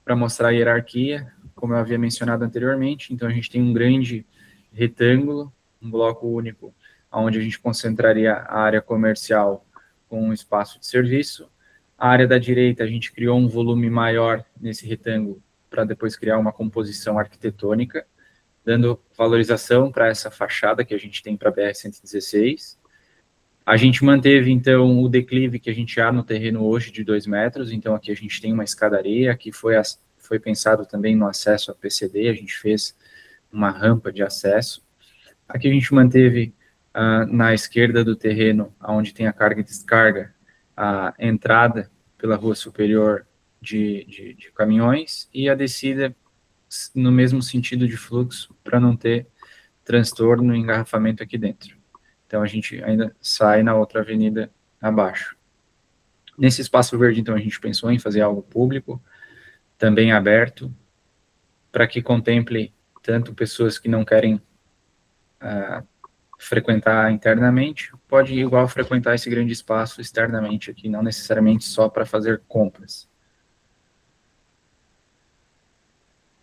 para mostrar a hierarquia, como eu havia mencionado anteriormente, então a gente tem um grande retângulo, um bloco único, onde a gente concentraria a área comercial com um espaço de serviço. A área da direita, a gente criou um volume maior nesse retângulo, para depois criar uma composição arquitetônica, dando valorização para essa fachada que a gente tem para a BR-116. A gente manteve, então, o declive que a gente há no terreno hoje de 2 metros, então aqui a gente tem uma escadaria, aqui foi pensado também no acesso a PCD, a gente fez uma rampa de acesso. Aqui a gente manteve, na esquerda do terreno, onde tem a carga e descarga, a entrada pela rua superior de caminhões e a descida no mesmo sentido de fluxo, para não ter transtorno e engarrafamento aqui dentro. Então, a gente ainda sai na outra avenida abaixo. Nesse espaço verde, então, a gente pensou em fazer algo público, também aberto, para que contemple tanto pessoas que não querem frequentar internamente, pode igual frequentar esse grande espaço externamente aqui, não necessariamente só para fazer compras.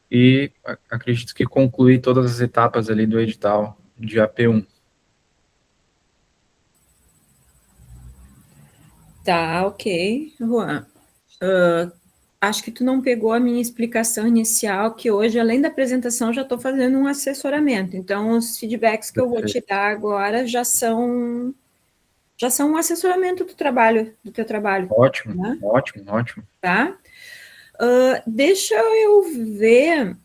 E acredito que concluí todas as etapas ali do edital de AP1. Tá, ok, Juan. Acho que tu não pegou a minha explicação inicial, que hoje, além da apresentação, já estou fazendo um assessoramento. Então, os feedbacks que eu vou te dar agora já são um assessoramento do teu trabalho. Ótimo, né? ótimo. Tá? Deixa eu ver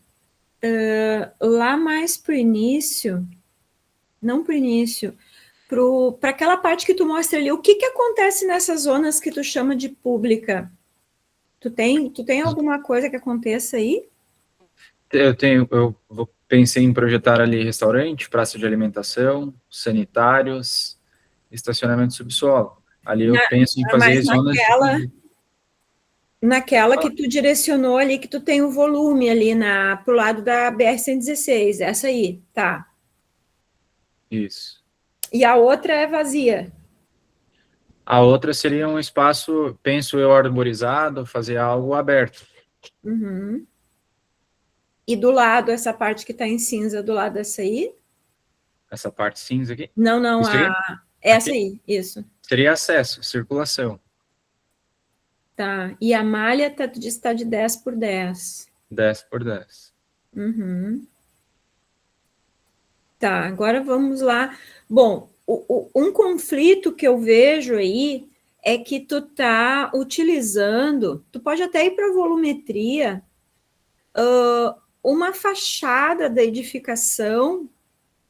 lá mais para o início, não para o início, para aquela parte que tu mostra ali, o que acontece nessas zonas que tu chama de pública? Tu tem alguma coisa que aconteça aí? Pensei em projetar ali restaurante, praça de alimentação, sanitários, estacionamento subsolo. Ali eu penso em fazer zonas naquela que tu direcionou ali, que tu tem o volume ali pro lado da BR-116, essa aí, tá. Isso. E a outra é vazia? A outra seria um espaço, penso eu, arborizado, fazer algo aberto. Uhum. E do lado, essa parte que está em cinza, do lado dessa aí? Essa parte cinza aqui? Não, essa aqui? aí, isso. Seria acesso, circulação. Tá, e a malha tu disse que está de 10 por 10. 10 por 10. Uhum. Tá, agora vamos lá. Bom, um conflito que eu vejo aí é que tu tá utilizando, tu pode até ir para a volumetria, uma fachada da edificação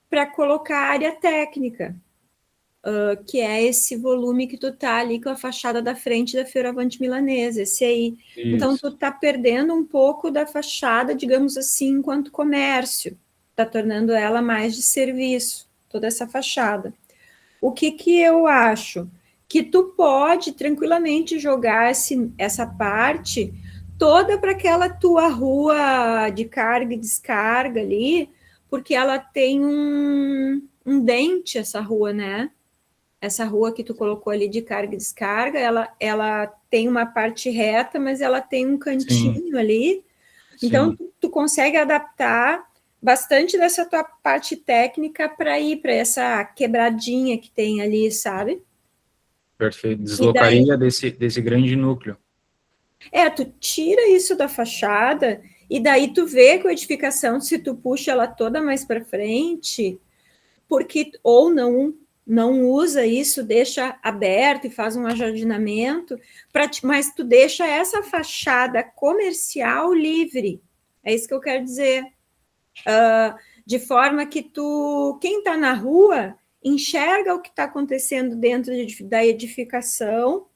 para colocar área técnica. que é esse volume que tu tá ali com a fachada da frente da Fioravante Milanese, esse aí. Então, tu tá perdendo um pouco da fachada, digamos assim, enquanto comércio, tá tornando ela mais de serviço, toda essa fachada. O que eu acho? Que tu pode tranquilamente jogar essa parte toda para aquela tua rua de carga e descarga ali, porque ela tem um dente, essa rua, né? Essa rua que tu colocou ali de carga e descarga, ela tem uma parte reta, mas ela tem um cantinho ali. Então, tu consegue adaptar bastante dessa tua parte técnica para ir para essa quebradinha que tem ali, sabe? Perfeito. Deslocaria desse grande núcleo. Tu tira isso da fachada e daí tu vê com a edificação, se tu puxa ela toda mais para frente, porque ou não usa isso, deixa aberto e faz um ajardinamento, mas tu deixa essa fachada comercial livre. É isso que eu quero dizer. De forma que quem está na rua, enxerga o que está acontecendo dentro da edificação,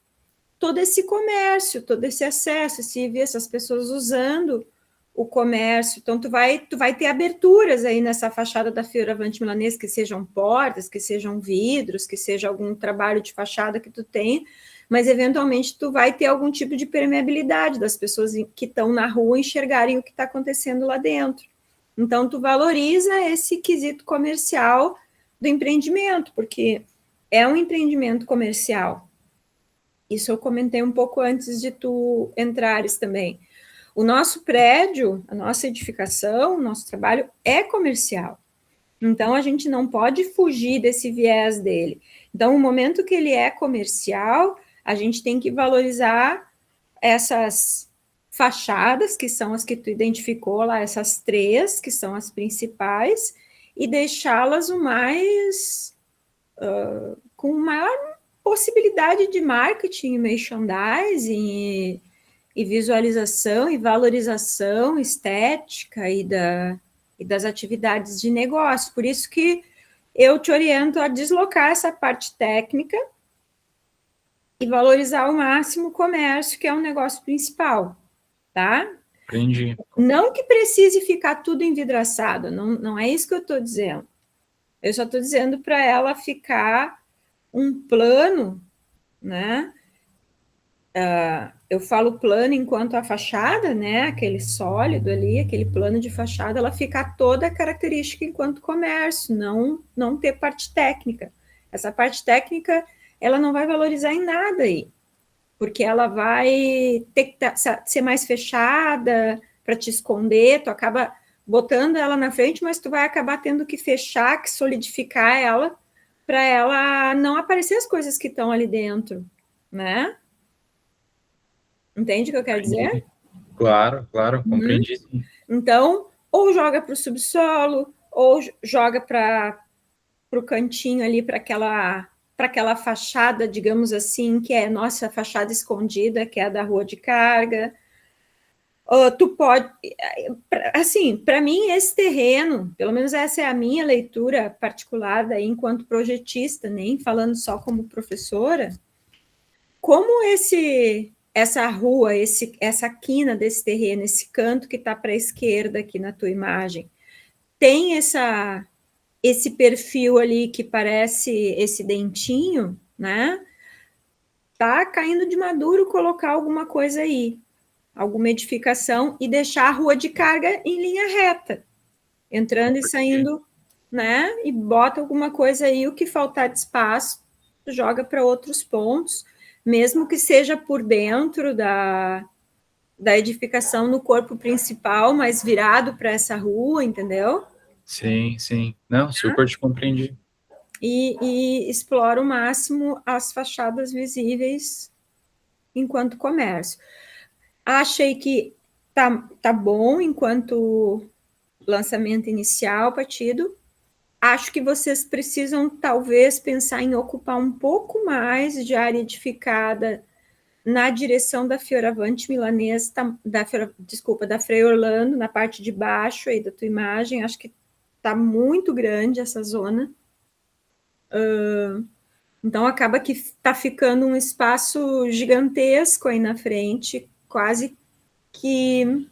todo esse comércio, todo esse acesso, essas pessoas usando o comércio. Então, tu vai ter aberturas aí nessa fachada da Fioravante Milanese, que sejam portas, que sejam vidros, que seja algum trabalho de fachada que tu tem, mas, eventualmente, tu vai ter algum tipo de permeabilidade das pessoas que estão na rua enxergarem o que está acontecendo lá dentro. Então, tu valoriza esse quesito comercial do empreendimento, porque é um empreendimento comercial. Isso eu comentei um pouco antes de tu entrares também. O nosso prédio, a nossa edificação, o nosso trabalho é comercial. Então, a gente não pode fugir desse viés dele. Então, no momento que ele é comercial, a gente tem que valorizar essas fachadas, que são as que tu identificou lá, essas 3, que são as principais, e deixá-las com maior possibilidade de marketing, merchandising, e visualização, e valorização estética e das atividades de negócio. Por isso que eu te oriento a deslocar essa parte técnica e valorizar ao máximo o comércio, que é um negócio principal, tá? Entendi. Não que precise ficar tudo envidraçado, não é isso que eu estou dizendo. Eu só estou dizendo para ela ficar um plano, né? Eu falo plano enquanto a fachada, né? Aquele sólido ali, aquele plano de fachada, ela ficar toda característica enquanto comércio, não ter parte técnica. Essa parte técnica, ela não vai valorizar em nada aí, porque ela vai ter que ser mais fechada para te esconder, tu acaba botando ela na frente, mas tu vai acabar tendo que fechar, que solidificar ela, para ela não aparecer as coisas que estão ali dentro, né? Entende o que eu quero dizer? Claro, compreendi. Então, ou joga para o subsolo, ou joga para o cantinho ali, para aquela fachada, digamos assim, que é nossa fachada escondida, que é a da rua de carga. Tu pode, assim, para mim, esse terreno, pelo menos essa é a minha leitura particular daí, enquanto projetista, nem falando só como professora, como essa rua, essa quina desse terreno, esse canto que está para a esquerda aqui na tua imagem, tem esse perfil ali que parece esse dentinho, né? Tá caindo de maduro colocar alguma coisa aí, alguma edificação, e deixar a rua de carga em linha reta, entrando e saindo, né? E bota alguma coisa aí, o que faltar de espaço, joga para outros pontos, mesmo que seja por dentro da edificação, no corpo principal, mas virado para essa rua, entendeu? Sim. Não, super te compreendi. E explora o máximo as fachadas visíveis enquanto comércio. Achei que tá bom enquanto lançamento inicial, partido. Acho que vocês precisam, talvez, pensar em ocupar um pouco mais de área edificada na direção da Fioravante Milanese, da Frei Orlando, na parte de baixo aí da tua imagem. Acho que está muito grande essa zona. Então, acaba que está ficando um espaço gigantesco aí na frente, quase que...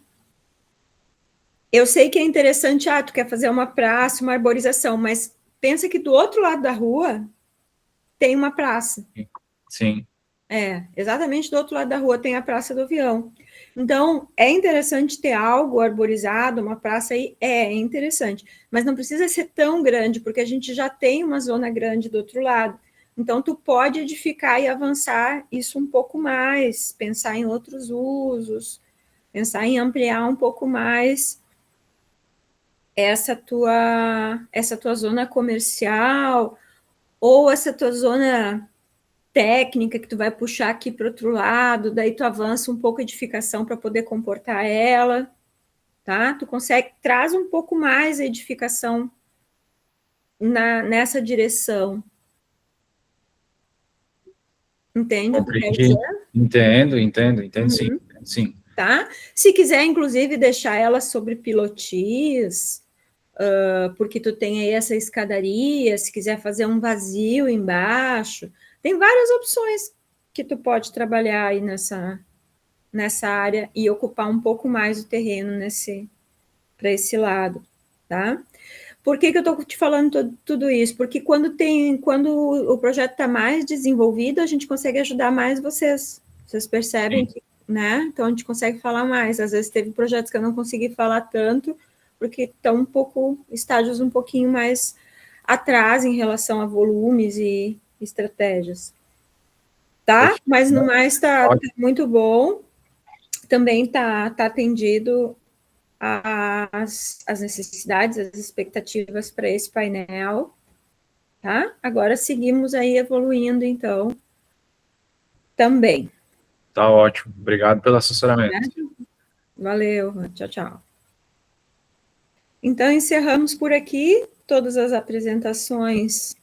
Eu sei que é interessante, tu quer fazer uma praça, uma arborização, mas pensa que do outro lado da rua tem uma praça. Sim. Exatamente do outro lado da rua tem a Praça do Avião. Então, é interessante ter algo arborizado, uma praça aí, é interessante, mas não precisa ser tão grande, porque a gente já tem uma zona grande do outro lado. Então, tu pode edificar e avançar isso um pouco mais, pensar em outros usos, pensar em ampliar um pouco mais essa tua zona comercial, ou essa tua zona técnica que tu vai puxar aqui para o outro lado, daí tu avança um pouco a edificação para poder comportar ela, tá? Tu consegue, traz um pouco mais a edificação nessa direção. Entende o que eu quero Compreendi. dizer? Entendo, sim. Tá? Se quiser, inclusive, deixar ela sobre pilotis, porque tu tem aí essa escadaria, se quiser fazer um vazio embaixo, tem várias opções que tu pode trabalhar aí nessa área e ocupar um pouco mais o terreno para esse lado, tá? Por que eu estou te falando tudo isso? Porque quando o projeto está mais desenvolvido, a gente consegue ajudar mais vocês. Vocês percebem que, né? Então a gente consegue falar mais. Às vezes teve projetos que eu não consegui falar tanto, porque estão estágios um pouquinho mais atrás em relação a volumes e estratégias. Tá? Mas no mais está muito bom. Também está atendido as necessidades, as expectativas para esse painel, tá? Agora seguimos aí evoluindo, então, também. Tá ótimo. Obrigado pelo assessoramento. Valeu. Tchau, tchau. Então, encerramos por aqui todas as apresentações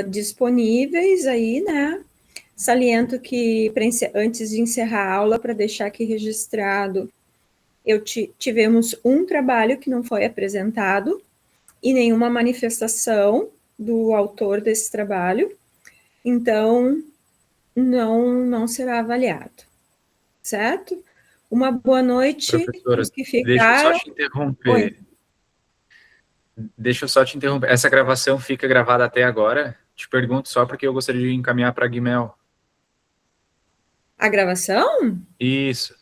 disponíveis aí, né? Saliento que, antes de encerrar a aula, para deixar aqui registrado, tivemos um trabalho que não foi apresentado e nenhuma manifestação do autor desse trabalho, então não será avaliado, certo? Uma boa noite. Professora, deixa eu só te interromper. Oi. Deixa eu só te interromper. Essa gravação fica gravada até agora? Te pergunto só porque eu gostaria de encaminhar para a Guimel. A gravação? Isso.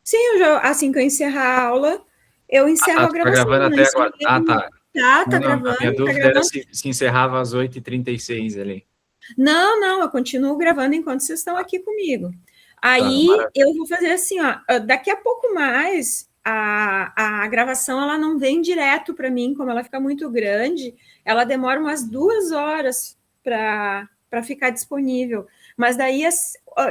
Sim, assim que eu encerrar a aula, eu encerro a gravação. Tá gravando até agora. Tá gravando. A minha dúvida era se encerrava às 8h36 ali. Não, eu continuo gravando enquanto vocês estão aqui comigo. Aí eu vou fazer assim, ó, daqui a pouco mais, a gravação ela não vem direto para mim, como ela fica muito grande, ela demora umas 2 horas para ficar disponível. Mas daí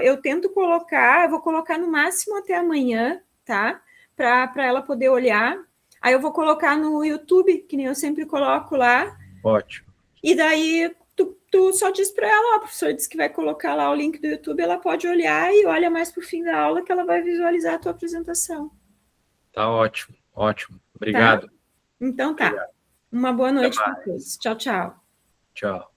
eu tento eu vou colocar no máximo até amanhã, tá? Para ela poder olhar. Aí eu vou colocar no YouTube, que nem eu sempre coloco lá. Ótimo. E daí tu só diz para ela, a professora disse que vai colocar lá o link do YouTube, ela pode olhar e olha mais para o fim da aula que ela vai visualizar a tua apresentação. Tá ótimo. Obrigado. Tá? Então tá. Obrigado. Uma boa noite para todos. Tchau, tchau. Tchau.